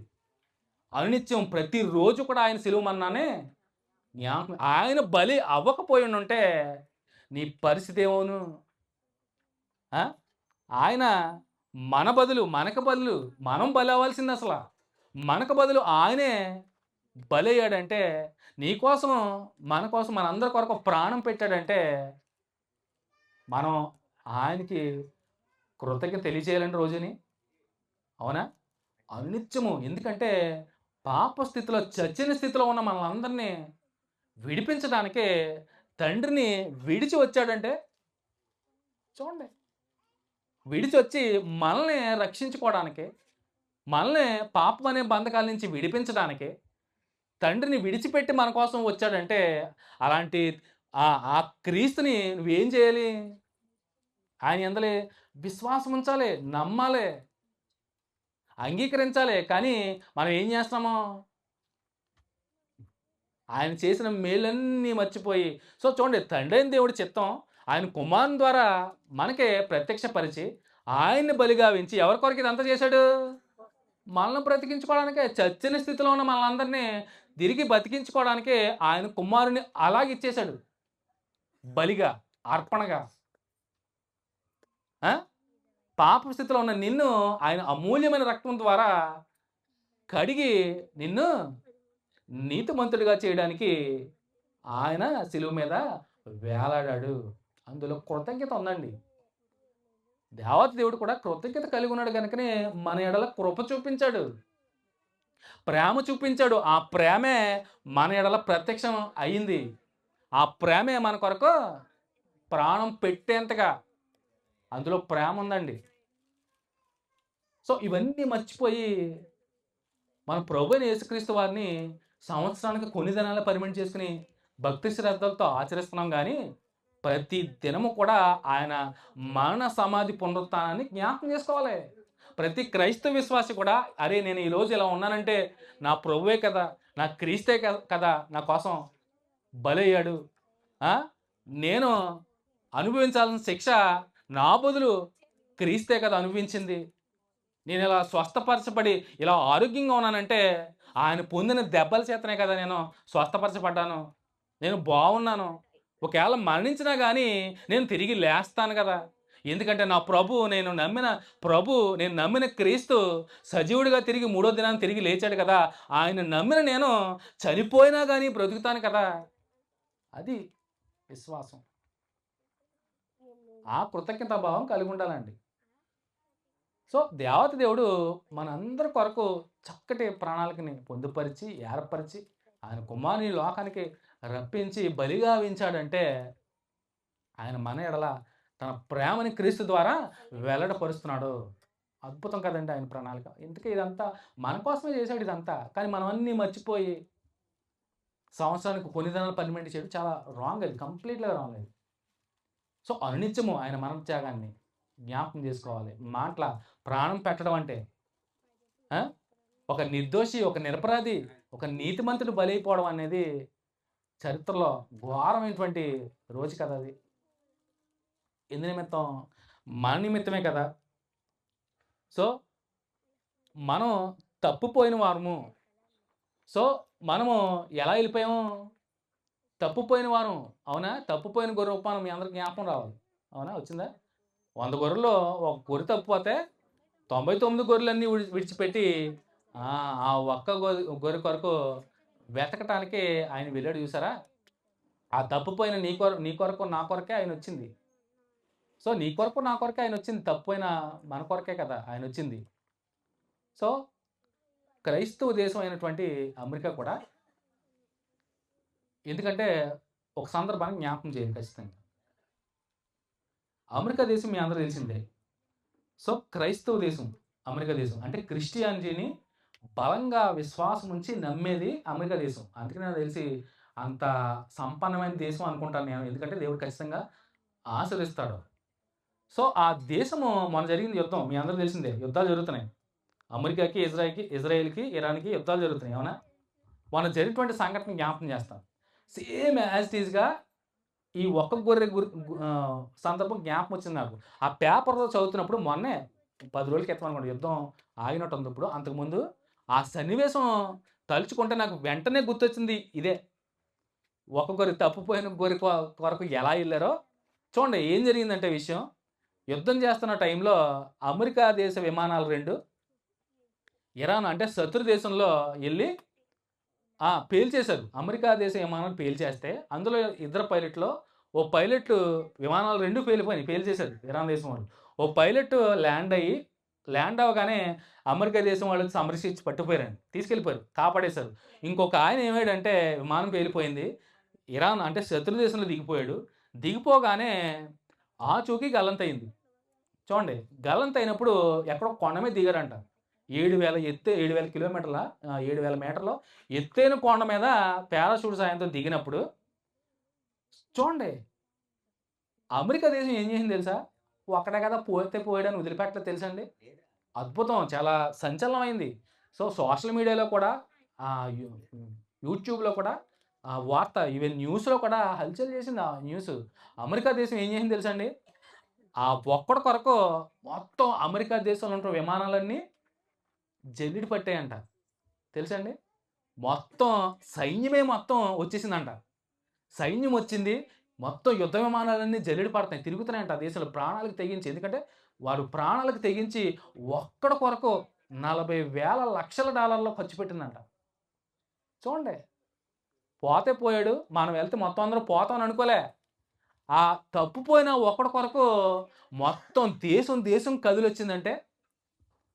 అనునిత్యం ప్రతిరోజు కూడా ఆయన సిలువ మరణాన్ని జ్ఞాపకం. ఆయన బలి అవ్వకపోయి ఉంటే నీ పరిస్థితి ఏమోను? ఆయన మనకు బదులు మనం బలి అవ్వాల్సింది. అసలు మనకు బదులు ఆయనే బలి అయ్యాడంటే, నీకోసం మన కోసం మనందరి కొరకు ప్రాణం పెట్టాడంటే మనం ఆయనకి కృతజ్ఞత తెలియజేయాలండి రోజుని. అవునా? అనునిత్యము. ఎందుకంటే పాప స్థితిలో, చచ్చిన స్థితిలో ఉన్న మనల్ని విడిపించడానికే తండ్రిని విడిచి వచ్చాడంటే చూడండి. విడిచి వచ్చి మనల్ని రక్షించుకోవడానికి, మనల్ని పాపం అనే బంధకాల నుంచి విడిపించడానికి తండ్రిని విడిచిపెట్టి మన కోసం వచ్చాడంటే అలాంటి ఆ క్రీస్తుని నువ్వేం చేయాలి? ఆయన యందలి విశ్వాసం ఉంచాలి, నమ్మాలి, అంగీకరించాలి. కానీ మనం ఏం చేస్తున్నాము? ఆయన చేసిన మేలన్నీ మర్చిపోయి. సో చూడండి, తండ్రి అయిన దేవుడి చిత్తం ఆయన కుమారుని ద్వారా మనకే ప్రత్యక్షపరిచి ఆయన్ని బలిగా వించి ఎవరి కొరకు ఇదంతా చేశాడు? మనల్ని బ్రతికించుకోవడానికే. చచ్చిన స్థితిలో ఉన్న మనలందరినీ తిరిగి బతికించుకోవడానికే ఆయన కుమారుని అలాగిచ్చేశాడు, బలిగా, అర్పణగా. పాప స్థితిలో ఉన్న నిన్ను ఆయన అమూల్యమైన రక్తం ద్వారా కడిగి నిన్ను నీతిమంతుడిగా చేయడానికి ఆయన సిలువ మీద వేలాడాడు. అందులో కృతజ్ఞత ఉందండి. దేవత దేవుడు కూడా కృతజ్ఞత కలిగి ఉన్నాడు కనుకనే మన ఎడల కృప చూపించాడు, ప్రేమ చూపించాడు. ఆ ప్రేమే మన ఎడల ప్రత్యక్షం అయింది. ఆ ప్రేమే మన కొరకు ప్రాణం పెట్టేంతగా అందులో ప్రేమ ఉందండి. సో ఇవన్నీ మర్చిపోయి మన ప్రభువైన యేసుక్రీస్తు వారిని సంవత్సరానికి కొన్ని దినాలు పర్మినెంట్ చేసుకుని భక్తి శ్రద్ధలతో ఆచరిస్తున్నాం. కానీ ప్రతి దినము కూడా ఆయన మరణ సమాధి పునరుత్థానాన్ని జ్ఞాపకం చేసుకోవాలి. ప్రతి క్రైస్తవ విశ్వాసి కూడా, అరే నేను ఈరోజు ఇలా ఉన్నానంటే నా ప్రభువే కదా, నా క్రీస్తే కదా నా కోసం బలయ్యాడు. నేను అనుభవించాల్సిన శిక్ష నా బదులు క్రీస్తే కదా అనుభవించింది. నేను ఇలా స్వస్థపరచబడి ఇలా ఆరోగ్యంగా ఉన్నానంటే ఆయన పొందిన దెబ్బల చేతనే కదా నేను స్వస్థపరచబడ్డాను, నేను బాగున్నాను. ఒకవేళ మరణించినా కానీ నేను తిరిగి లేస్తాను కదా. ఎందుకంటే నా ప్రభు, నేను నమ్మిన క్రీస్తు సజీవుడిగా తిరిగి 3వ దినాన్ని తిరిగి లేచాడు కదా. ఆయన నమ్మిన నేను చనిపోయినా కానీ బ్రతుకుతాను కదా. అది విశ్వాసం. ఆ కృతజ్ఞతా భావం కలిగి ఉండాలండి. సో దేవత దేవుడు మనందరి కొరకు చక్కటి ప్రణాళికని పొందుపరిచి, ఏర్పరిచి ఆయన కుమారుని లోకానికి రప్పించి బలిగా వించాడంటే ఆయన మన ఎడల తన ప్రేమని క్రీస్తు ద్వారా వెల్లడపరుస్తున్నాడు. అద్భుతం కదండి ఆయన ప్రణాళిక. ఎందుకే ఇదంతా మన కోసమే చేశాడు ఇదంతా. కానీ మనం అన్నీ మర్చిపోయి సంవత్సరానికి కొన్ని దినాలు పర్మినెంట్ చేయడం చాలా రాంగ్, అది కంప్లీట్‌గా రాంగ్ అది. సో, అనునిత్యము ఆయన మరణ త్యాగాన్ని జ్ఞాపకం చేసుకోవాలి. మాటల ప్రాణం పెట్టడం అంటే ఆ! ఒక నిర్దోషి, ఒక నిరపరాధి, ఒక నీతిమంతుడు బలైపోవడం అనేది చరిత్రలో ఘోరమైనటువంటి రోజు కదా అది. ఎందు నిమిత్తం? మన నిమిత్తమే కదా! సో, మనం తప్పిపోయిన వారము. సో, మనము ఎలా ఎళ్ళిపోయాము? తప్పిపోయిన వారం. అవునా? తప్పిపోయిన గొర్రె ఉపమానం మీ అందరికి జ్ఞాపకం రావాలి. అవునా? వచ్చిందా? 100 గొర్రెల్లో ఒక గొర్రె తప్పిపోతే 99 గొర్రెలన్నీ విడిచిపెట్టి ఆ ఒక్క గొర్రె కొరకు వెతకటానికి ఆయన వెళ్ళాడు చూసారా? ఆ తప్పిపోయిన నీ కొరకు నా కొరకే ఆయనొచ్చింది. సో, నీ కొరకు నా కొరకే ఆయనొచ్చింది. తప్పిపోయిన మన కొరకే కదా ఆయనొచ్చింది. సో, క్రైస్తవ దేశం అయినటువంటి అమెరికా కూడా, ఎందుకంటే ఒక సందర్భాన్ని జ్ఞాపకం చేయాలి ఖచ్చితంగా. అమెరికా దేశం మీ అందరూ తెలిసిందే. సో, క్రైస్తవ దేశం అమెరికా దేశం. అంటే క్రిస్టియానిటీని బలంగా విశ్వాసం ఉంచి నమ్మేది అమెరికా దేశం. అందుకనే నాకు తెలిసి అంత సంపన్నమైన దేశం అనుకుంటాను నేను. ఎందుకంటే దేవుడు ఖచ్చితంగా ఆశీర్వదిస్తాడు. సో, ఆ దేశము మొన్న జరిగింది యుద్ధం. మీ అందరికీ తెలిసిందే. యుద్ధాలు జరుగుతున్నాయి. అమెరికాకి, ఇజ్రాయెల్‌కి, ఇరాన్‌కి యుద్ధాలు జరుగుతున్నాయి. అవునా? మొన్న జరిగినటువంటి సంఘటన జ్ఞాపకం చేస్తాను. సేమ్ యాజ్ ఇట్ ఈస్‌గా ఈ ఒక్క గొర్రె సందర్భం జ్ఞాపకం వచ్చింది నాకు. ఆ పేపర్‌లో చదువుతున్నప్పుడు మొన్నే 10 రోజుల క్రితం అనుకోండి యుద్ధం ఆగినట్టుంది ఇప్పుడు. అంతకుముందు ఆ సన్నివేశం తలుచుకుంటే నాకు వెంటనే గుర్తొచ్చింది ఇదే. ఒక గొర్రె తప్పిపోయిన గొర్రె కొరకు ఎలా ఎళ్లారో చూడండి. ఏం జరిగిందంటే విషయం, యుద్ధం చేస్తున్న టైంలో అమెరికా దేశ విమానాలు 2 ఇరాన్ అంటే శత్రు దేశంలో ఎళ్లి పేల్చేశారు. అమెరికా దేశ విమానాలు పేల్చేస్తే అందులో ఇద్దరు పైలట్‌లో ఓ పైలట్ విమానాలు 2 పేలిపోయినాయి. పేల్చేశారు ఇరాన్ దేశం వాళ్ళు. ఓ పైలట్ ల్యాండ్ అవ్వగానే అమెరికా దేశం వాళ్ళు సంరక్షించి పట్టుకుపోయారండి. తీసుకెళ్ళిపోయారు. కాపాడేశారు. ఇంకొక ఆయన ఏమాడంటే విమానం పేలిపోయింది. ఇరాన్ అంటే శత్రు దేశంలో దిగిపోయాడు. దిగిపోగానే ఆచూకీ గల్లంతయింది. చూడండి. గల్లంతయినప్పుడు ఎక్కడో కొండ మీద దిగారంట. 7,000 కిలోమీటర్ల 7,000 మీటర్ల ఎత్తైన కొండ మీద పారాషూట్ సాయంతో దిగినప్పుడు చూడండి. అమెరికా దేశం ఏం చేసింది తెలుసా? ఒక్కడే కదా పోతే పోయాడని వదిలిపెట్టలేదు తెలుసండి. అద్భుతం. చాలా సంచలనమైంది. సో, సోషల్ మీడియాలో కూడా యూట్యూబ్‌లో కూడా వార్త ఈవెన్ న్యూస్‌లో కూడా హల్చల్ చేసింది ఆ న్యూస్. అమెరికా దేశం ఏం చేసింది తెలుసండి? ఆ ఒక్కడి కొరకు మొత్తం అమెరికా దేశంలో ఉంటున్న విమానాలన్నీ జల్లిడి పట్టాయంట. తెలుసండి? మొత్తం సైన్యమే మొత్తం వచ్చేసిందంట. సైన్యం వచ్చింది. మొత్తం యుద్ధ విమానాలన్నీ జల్లిడి పడుతున్నాయి. తిరుగుతున్నాయంట ఆ దేశంలో ప్రాణాలకు తెగించి. ఎందుకంటే వాడు ప్రాణాలకు తెగించి ఒక్కడి కొరకు $40,000 ఖర్చు పెట్టిందంట. చూడండి. పోతే పోయాడు. మనం వెళ్తే మొత్తం అందరూ పోతామని అనుకోలే. ఆ తప్పిపోయిన ఒక్కడి కొరకు మొత్తం దేశం కదిలొచ్చిందంటే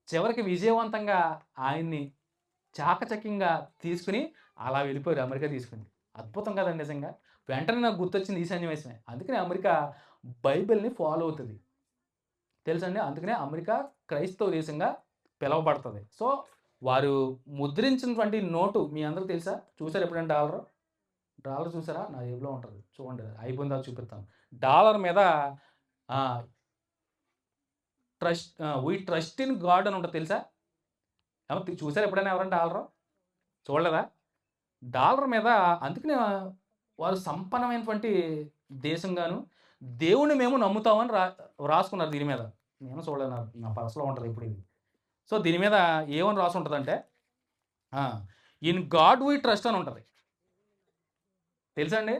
చివరికి విజయవంతంగా ఆయన్ని చాకచక్యంగా తీసుకొని అలా వెళ్ళిపోయారు అమెరికా తీసుకొని. అద్భుతం కదండి నిజంగా. వెంటనే నాకు గుర్తొచ్చింది ఈ సన్నివేశమే. అందుకనే అమెరికా బైబిల్‌ని ఫాలో అవుతది. తెలుసండి? అందుకనే అమెరికా క్రైస్తవ దేశంగా పిలువబడతది. సో, వారు ముద్రించినటువంటి నోటు మీ అందరికి తెలుసా? చూసారా ఎప్పుడైనా డాలరు? డాలర్ చూసారా? నా జేబులో ఉంటది. చూడండి. అయిపోయిన తర్వాత చూపిస్తాను. డాలర్ మీద ఆహ్, వి ట్రస్ట్ ఇన్ గాడ్ అని ఉంటది తెలుసా? చూసారా ఎప్పుడైనా ఎవరైనా డాలరు? చూడలేదా? డాలర్ మీద అందుకనే వారు సంపన్నమైనటువంటి దేశంగాను, దేవుడిని మేము నమ్ముతామని రాసుకున్నారు దీని మీద. నేను చూడలేదు. నా పర్స్‌లో ఉంటది ఇప్పుడు ఇది. సో, దీని మీద ఏమని రాసుంటదంటే ఇన్ గాడ్ వి ట్రస్ట్ అని ఉంటది. తెలుసా అండి?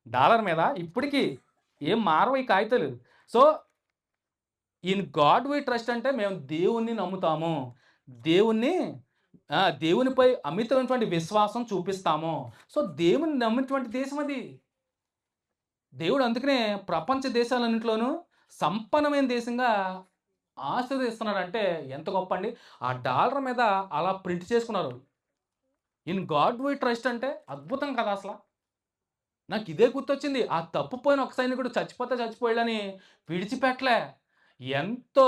డాలర్ మీద ఇప్పటికి ఏం మారవు ఈ కాగితాలు. So, in God we trust అంటే మేము దేవుణ్ణి నమ్ముతాము. దేవునిపై అమితమైనటువంటి విశ్వాసం చూపిస్తాము. సో, దేవుని నమ్మినటువంటి దేశం అది. దేవుడు అందుకనే ప్రపంచ దేశాలన్నింటిలోనూ సంపన్నమైన దేశంగా ఆశీర్వదిస్తున్నాడంటే ఎంత గొప్ప అండి. ఆ డాలర్ మీద అలా ప్రింట్ చేసుకున్నారు. ఇన్ గాడ్ వి ట్రస్ట్ అంటే అద్భుతం కదా అసల. నాకు ఇదే గుర్తొచ్చింది. ఆ తప్పిపోయిన ఒక సైనికుడు చచ్చిపోయాడని విడిచిపెట్టలే. ఎంతో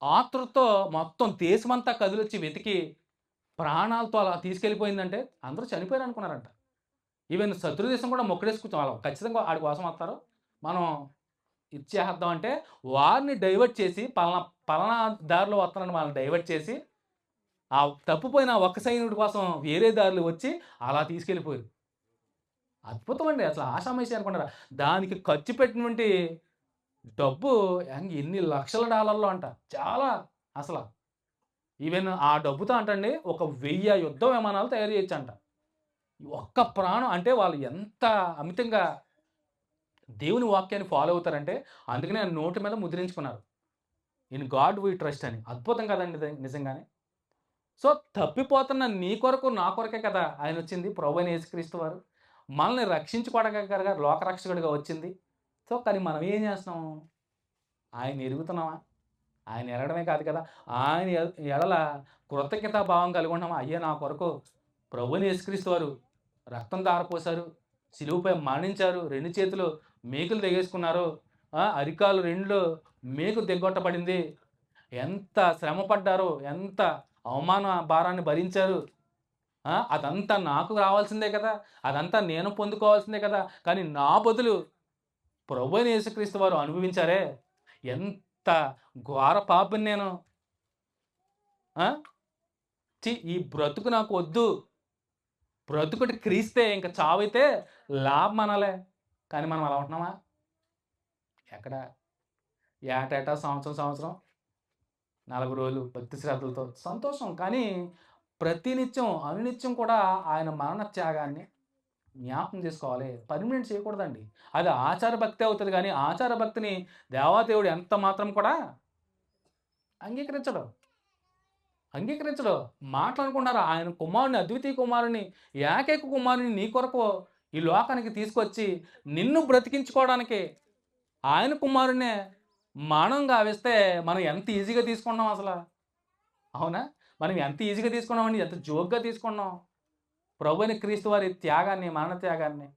ఆతృతతో మొత్తం దేశమంతా కదిలొచ్చి వెతికి ప్రాణాలతో అలా తీసుకెళ్ళిపోయిందంటే అందరూ చనిపోయారు అనుకున్నారంట. ఈవెన్ శత్రు దేశం కూడా మొక్కడేసుకు వాళ్ళు ఖచ్చితంగా ఆడి కోసం వస్తారు. మనం ఇచ్చేద్దాం అంటే వారిని డైవర్ట్ చేసి పలానా దారిలో వస్తున్నారని వాళ్ళని డైవర్ట్ చేసి ఆ తప్పిపోయిన ఒక్క సైనికుడి కోసం వేరే దారులు వచ్చి అలా తీసుకెళ్ళిపోయారు. అద్భుతం అండి. అసలు ఆషామాషి అనుకున్నారా? దానికి ఖర్చు పెట్టినటువంటి డబ్బు ఎన్ని లక్షల డాలర్లు అంట. చాలా అసల. ఈవెన్ ఆ డబ్బుతో అంటండి ఒక 1000 యుద్ధ విమానాలు తయారు చేయొచ్చంట. ఒక్క ప్రాణం అంటే వాళ్ళు ఎంత అమితంగా దేవుని వాక్యాన్ని ఫాలో అవుతారంటే అందుకనే ఆయన నోటి మీద ముద్రించుకున్నారు. ఇన్ గాడ్ వి ట్రస్ట్ అని. అద్భుతం కదండి ఇది నిజంగానే. సో తప్పిపోతున్న నీ కొరకు నా కొరకే కదా ఆయన వచ్చింది. ప్రభువైన యేసుక్రీస్తు వారు మనల్ని రక్షించుకోవడానికి లోకరక్షకుడిగా వచ్చింది. సో కానీ మనం ఏం చేస్తున్నాం? ఆయన ఎరుగుతున్నామా? ఆయన ఎరగడమే కాదు కదా, ఆయన ఎడల కృతజ్ఞతా భావం కలిగి ఉన్నామా? అయ్యే నా కొరకు ప్రభువైన యేసుక్రీస్తు వారు రక్తం ధారపోశారు, సిలువపై మరణించారు, 2 చేతులు మేకులు తెగేసుకున్నారు, అరికాలు 2 మేకు దిగ్గొట్టబడింది, ఎంత శ్రమ పడ్డారో, ఎంత అవమాన భారాన్ని భరించారు. అదంతా నాకు రావాల్సిందే కదా, అదంతా నేను పొందుకోవాల్సిందే కదా. కానీ నా బదులు ప్రభువైన యేసుక్రీస్తు వారు అనుభవించారే. ఎంత ఘోర పాపిని నేను. ఈ బ్రతుకు నాకు వద్దు, బ్రతుకుటి క్రీస్తే, ఇంకా చావైతే లాభం అనాలే. కానీ మనం అలా ఉంటున్నామా? ఎక్కడ? ఏటేటా సంవత్సరం 40 రోజులు భక్తి శ్రద్ధలతో సంతోషం. కానీ ప్రతినిత్యం అనునిత్యం కూడా ఆయన మరణ త్యాగాన్ని జ్ఞాపకం చేసుకోవాలి. పర్మనెంట్ చేయకూడదండి. అది ఆచార భక్తి అవుతుంది. కానీ ఆచార భక్తిని దేవాదేవుడు ఎంత మాత్రం కూడా అంగీకరించడు. మాట్లాడుకున్నారా? ఆయన కుమారుని, అద్వితీయ కుమారుని, ఏకైక కుమారుని నీ కొరకు ఈ లోకానికి తీసుకొచ్చి నిన్ను బ్రతికించుకోవడానికి ఆయన కుమారునే మానం గావిస్తే మనం ఎంత ఈజీగా తీసుకున్నాం అసలు. అవునా? మనం ఎంత ఈజీగా తీసుకున్నామండి, ఎంత జోక్గా తీసుకున్నాం ప్రభువైన క్రీస్తు వారి త్యాగాన్ని, మరణ త్యాగాన్ని,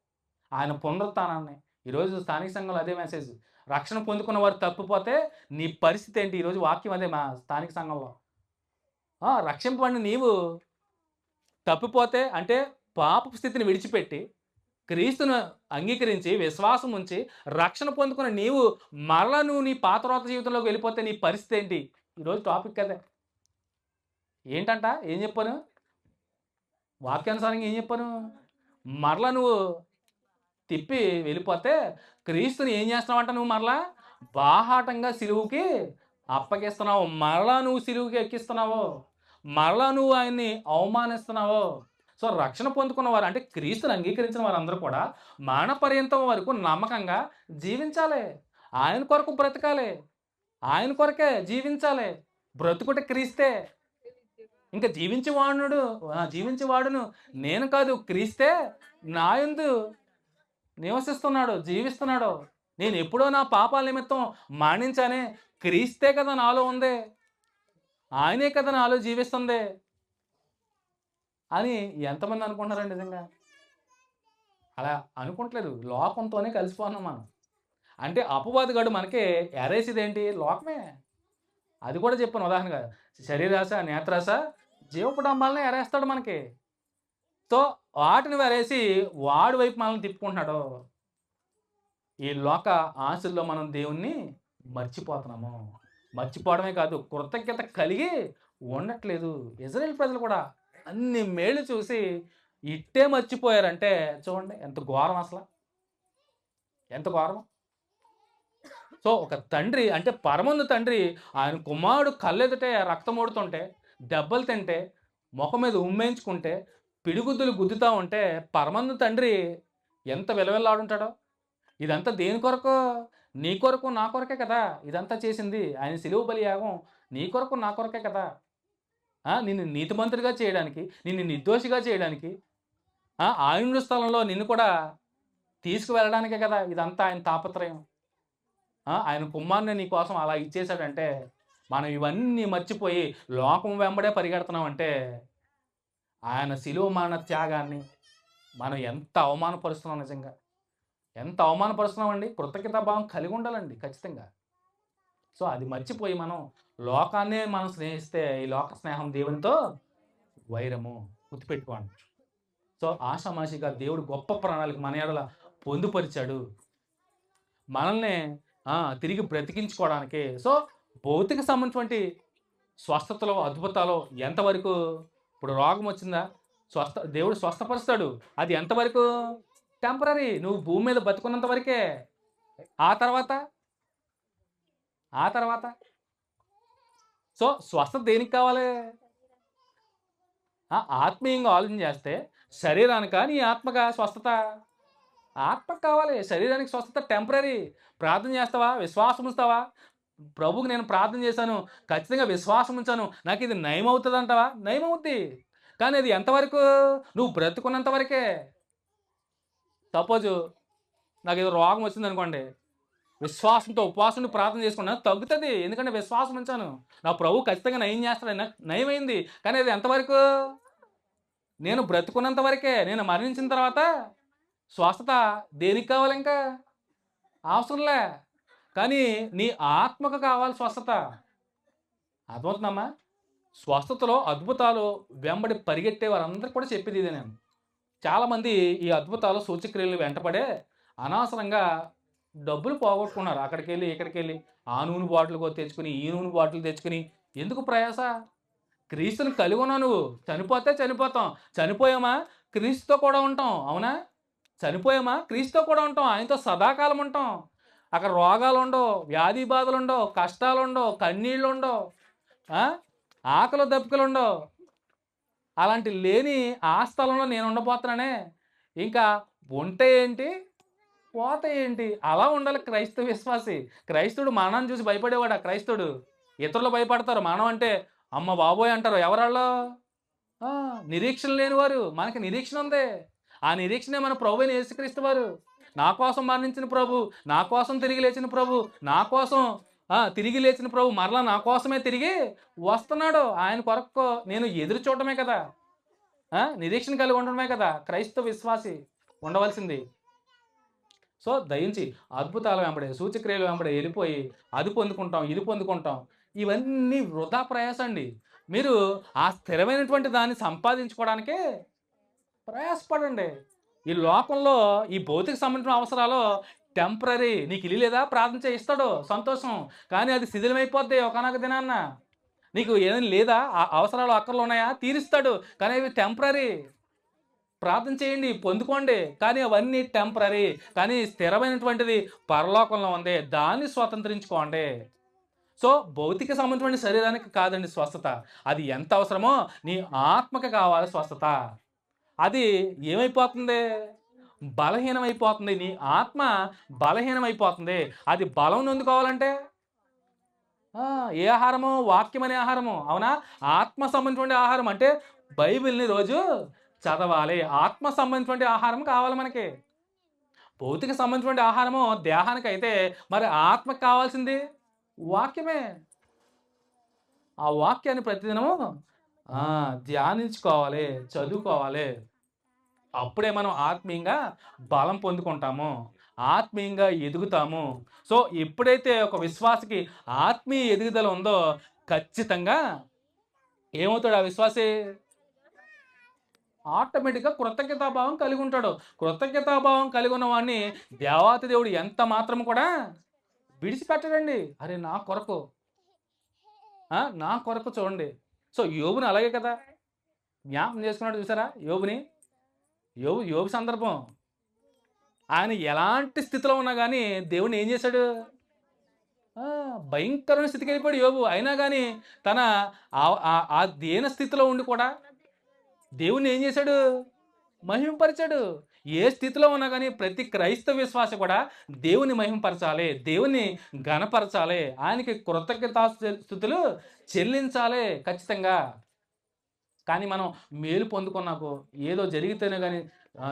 ఆయన పునరుత్థానాన్ని. ఈరోజు స్థానిక సంఘంలో అదే మెసేజ్. రక్షణ పొందుకున్న వారు తప్పిపోతే నీ పరిస్థితి ఏంటి? ఈరోజు వాక్యం అదే మా స్థానిక సంఘంలో. రక్షింపబడిన నీవు తప్పిపోతే అంటే పాపపు స్థితిని విడిచిపెట్టి క్రీస్తును అంగీకరించి విశ్వాసం ఉంచి రక్షణ పొందుకున్న నీవు మరలా నువ్వు నీ పాతరోత జీవితంలోకి వెళ్ళిపోతే నీ పరిస్థితి ఏంటి? ఈరోజు టాపిక్ అదే. ఏంటంట? ఏం చెప్పాను? వాక్యానుసారంగా ఏం చెప్పాను? మరలా నువ్వు తిప్పి వెళ్ళిపోతే క్రీస్తుని ఏం చేస్తున్నావంట? నువ్వు మరలా బాహాటంగా సిలువుకి అప్పగిస్తున్నావు, మరలా నువ్వు సిలువుకి ఎక్కిస్తున్నావు, మరలా నువ్వు ఆయన్ని అవమానిస్తున్నావు. సో రక్షణ పొందుకున్న వారు అంటే క్రీస్తుని అంగీకరించిన వారందరూ కూడా మరణ పర్యంతం వరకు నమ్మకంగా జీవించాలి. ఆయన కొరకు బ్రతకాలి, ఆయన కొరకే జీవించాలి. బ్రతుకుట క్రీస్తే. ఇంకా జీవించేవాడును నేను కాదు, క్రీస్తే నా యందు నివసిస్తున్నాడు, జీవిస్తున్నాడు. నేను ఎప్పుడో నా పాపాల నిమిత్తం మరణించానే, క్రీస్తే కదా నాలో ఉంది, ఆయనే కదా నాలో జీవిస్తుంది అని ఎంతమంది అనుకుంటున్నారండి? నిజంగా అలా అనుకుంటలేదు. లోకంతోనే కలిసిపోతున్నాం మనం. అంటే అపవాదిగాడు మనకి ఎరేసేది ఏంటి? లోకమే. అది కూడా చెప్పాను ఉదాహరణగా. శరీరాశ, నేత్రాశ, జీవపుడంబాలనే ఎరేస్తాడు మనకి. సో వాటిని వెరేసి వాడి వైపు మనల్ని తిప్పుకుంటున్నాడు. ఈ లోక ఆశల్లో మనం దేవుణ్ణి మర్చిపోతున్నాము. మర్చిపోవడమే కాదు, కృతజ్ఞత కలిగి ఉండట్లేదు. ఇజ్రాయేల్ ప్రజలు కూడా అన్ని మేళ్ళు చూసి ఇట్టే మర్చిపోయారంటే చూడండి ఎంత ఘోరం అసలు, ఎంత ఘోరం. సో ఒక తండ్రి అంటే పరమందు తండ్రి ఆయన కుమారుడు కళ్ళెదుటే రక్తం ఓడుతుంటే, దెబ్బలు తింటే, ముఖం మీద ఉమ్మేయించుకుంటే, పిడిగుద్దులు గుద్దుతూ ఉంటే పరమందు తండ్రి ఎంత విలవిల్లాడుంటాడో. ఇదంతా దేని కొరకు? నీ కొరకు నా కొరకే కదా ఇదంతా చేసింది. ఆయన సిలువ బలియాగం నీ కొరకు నా కొరకే కదా. నిన్ను నీతిమంతుడిగా చేయడానికి, నిన్ను నిర్దోషిగా చేయడానికి, ఆయన స్థలంలో నిన్ను కూడా తీసుకువెళ్ళడానికే కదా ఇదంతా ఆయన తాపత్రయం. ఆయన కుమారుని నీ కోసం అలా ఇచ్చేశాడంటే మనం ఇవన్నీ మర్చిపోయి లోకం వెంబడే పరిగెడుతున్నామంటే ఆయన సిలువ మరణ త్యాగాన్ని మనం ఎంత అవమానపరుస్తున్నాం. నిజంగా ఎంత అవమానపరుస్తున్నామండి. కృతజ్ఞతా భావం కలిగి ఉండాలండి ఖచ్చితంగా. సో అది మర్చిపోయి మనం లోకాన్నే మనం స్నేహిస్తే ఈ లోక స్నేహం దేవునితో వైరము. గుర్తుపెట్టుకోండి. సో ఆషామాషిగా దేవుడు గొప్ప ప్రణాళిక మన ఎడల పొందుపరిచాడు. మనల్ని తిరిగి బ్రతికించుకోవడానికి. సో భౌతిక సంబంధించినటువంటి స్వస్థతలో, అద్భుతాలు ఎంతవరకు? ఇప్పుడు రోగం వచ్చిందా? దేవుడు స్వస్థపరుస్తాడు. అది ఎంతవరకు? టెంపరరీ. నువ్వు భూమి మీద బతుకున్నంత వరకే. ఆ తర్వాత సో స్వస్థత దేనికి కావాలి? ఆత్మీయంగా ఆలోచన చేస్తే శరీరానికా నీ ఆత్మగా స్వస్థత? ఆత్మకు కావాలి. శరీరానికి స్వస్థత టెంపరరీ. ప్రార్థన చేస్తావా? విశ్వాసం ఉంచుతావా? ప్రభువుకి నేను ప్రార్థన చేశాను, ఖచ్చితంగా విశ్వాసం ఉంచాను, నాకు ఇది నయం అవుతుంది అంటావా? నయం అవుద్ది. కానీ అది ఎంతవరకు? నువ్వు బ్రతుకున్నంత వరకే. సపోజు నాకు ఏదో రోగం వచ్చింది అనుకోండి, విశ్వాసంతో ఉపవాసం ప్రార్థన చేసుకున్నా తగ్గుతుంది. ఎందుకంటే విశ్వాసం ఉంచాను, నా ప్రభు ఖచ్చితంగా నయం చేస్తాడు. నాకు నయమైంది. కానీ అది ఎంతవరకు? నేను బ్రతుకున్నంత వరకే. నేను మరణించిన తర్వాత స్వస్థత దేనికి కావాలి? ఇంకా అవసరంలే. కానీ నీ ఆత్మకు కావాలి స్వస్థత. అర్థమవుతుందమ్మా? స్వస్థతలో అద్భుతాలు వెంబడి పరిగెట్టే వారందరికీ కూడా చెప్పేది ఇదే. నేను చాలామంది ఈ అద్భుతాలు సూచక్రియలు వెంటపడే అనవసరంగా డబ్బులు పోగొట్టుకున్నారు. అక్కడికి వెళ్ళి ఇక్కడికి వెళ్ళి ఆ నూనె బాటిల్ తెచ్చుకుని ఈ నూనె బాటిల్ తెచ్చుకుని ఎందుకు ప్రయాస? క్రీస్తుని కలిగి ఉన్నావు నువ్వు. చనిపోతే చనిపోతాం, చనిపోయామా క్రీస్తుతో కూడా ఉంటాం. అవునా? చనిపోయామా క్రీస్తుతో కూడా ఉంటాం, ఆయనతో సదాకాలం ఉంటాం. అక్కడ రోగాలు ఉండవు, వ్యాధి బాధలు ఉండవు, కష్టాలు ఉండవు, కన్నీళ్ళు ఉండవు, ఆకలి దప్పికలు ఉండవు. అలాంటి లేని ఆ స్థలంలో నేను ఉండబోతున్నానే. ఇంకా ఉంటే ఏంటి, పోతే ఏంటి? అలా ఉండాలి క్రైస్తవ విశ్వాసి. క్రైస్తవుడు మరణాన్ని చూసి భయపడేవాడు. క్రైస్తవుడు ఇతరులు భయపడతారు. మరణం అంటే అమ్మ బాబోయ్ అంటారు. ఎవరాళ్ళు? నిరీక్షణ లేని వారు. మనకి నిరీక్షణ ఉంది. ఆ నిరీక్షణే మన ప్రభు అయిన యేసుక్రీస్తు వారు. నా కోసం మరణించిన ప్రభు, నా కోసం తిరిగి లేచిన ప్రభు, నా కోసం తిరిగి లేచిన ప్రభు మరలా నా కోసమే తిరిగి వస్తున్నాడు. ఆయన కొరకు నేను ఎదురు చూడటమే కదా, నిరీక్షణ కలిగి ఉండడమే కదా క్రైస్తవ విశ్వాసి ఉండవలసింది. సో దయించి అద్భుతాలు వెంబడే, సూచక్రియలు వెంబడే వెళ్ళిపోయి అది పొందుకుంటాం, ఇది పొందుకుంటాం, ఇవన్నీ వృధా ప్రయాసండి. మీరు ఆ స్థిరమైనటువంటి దాన్ని సంపాదించుకోవడానికే ప్రయాసపడండి. ఈ లోకంలో ఈ భౌతిక సంబంధించిన అవసరాలు టెంపరరీ. నీకు ఇల్లు లేదా? ప్రార్థన చేయిస్తాడు, సంతోషం. కానీ అది శిథిలమైపోద్ది ఒకనొక దినాన్న. నీకు ఏమైనా లేదా? అవసరాలు అక్కర్లు ఉన్నాయా? తీరుస్తాడు. కానీ అవి టెంపరరీ. ప్రార్థన చేయండి, పొందుకోండి, కానీ అవన్నీ టెంపరరీ. కానీ స్థిరమైనటువంటిది పరలోకంలో ఉంది, దాన్ని స్వతంత్రించుకోండి. సో భౌతిక సంబంధించిన శరీరానికి కాదండి స్వస్థత. అది ఎంత అవసరమో నీ ఆత్మకి కావాలి స్వస్థత. అది ఏమైపోతుంది? బలహీనమైపోతుంది. నీ ఆత్మ బలహీనమైపోతుంది. అది బలం నొందుకోవాలంటే ఏ ఆహారము? వాక్యం అనే ఆహారము. అవునా? ఆత్మ సంబంధించిన ఆహారం అంటే బైబిల్ని రోజు చదవాలి. ఆత్మ సంబంధించిన ఆహారం కావాలి మనకి. భౌతిక సంబంధించిన ఆహారము దేహానికి అయితే, మరి ఆత్మకు కావాల్సింది వాక్యమే. ఆ వాక్యాన్ని ప్రతిదినము ధ్యానించుకోవాలి, చదువుకోవాలి. అప్పుడే మనం ఆత్మీయంగా బలం పొందుకుంటాము, ఆత్మీయంగా ఎదుగుతాము. సో ఎప్పుడైతే ఒక విశ్వాసికి ఆత్మీయ ఎదుగుదల ఉందో ఖచ్చితంగా ఏమవుతాడు ఆ విశ్వాసి? ఆటోమేటిక్గా కృతజ్ఞతాభావం కలిగి ఉంటాడు. కృతజ్ఞతాభావం కలిగి ఉన్న వాడిని దేవాతి దేవుడు ఎంత మాత్రం కూడా విడిచిపెట్టడండి. అరే నా కొరకు, నా కొరకు చూడండి. సో యోబుని అలాగే కదా జ్ఞాపకం చేసుకున్నాడు. చూసారా యోబుని? యోబు సందర్భం, ఆయన ఎలాంటి స్థితిలో ఉన్నా కానీ దేవుని ఏం చేశాడు? భయంకరమైన స్థితికి వెళ్ళిపోయాడు యోబు. అయినా కానీ తన ఆ దేన స్థితిలో ఉండి కూడా దేవుణ్ణి ఏం చేశాడు? మహిమపరిచాడు. ఏ స్థితిలో ఉన్నా కానీ ప్రతి క్రైస్తవ విశ్వాస కూడా దేవుని మహిమపరచాలి, దేవుని ఘనపరచాలి, ఆయనకి కృతజ్ఞతాస్తుతులు చెల్లించాలి ఖచ్చితంగా. కానీ మనం మేలు పొందుకున్నాకో ఏదో జరిగితేనే కానీ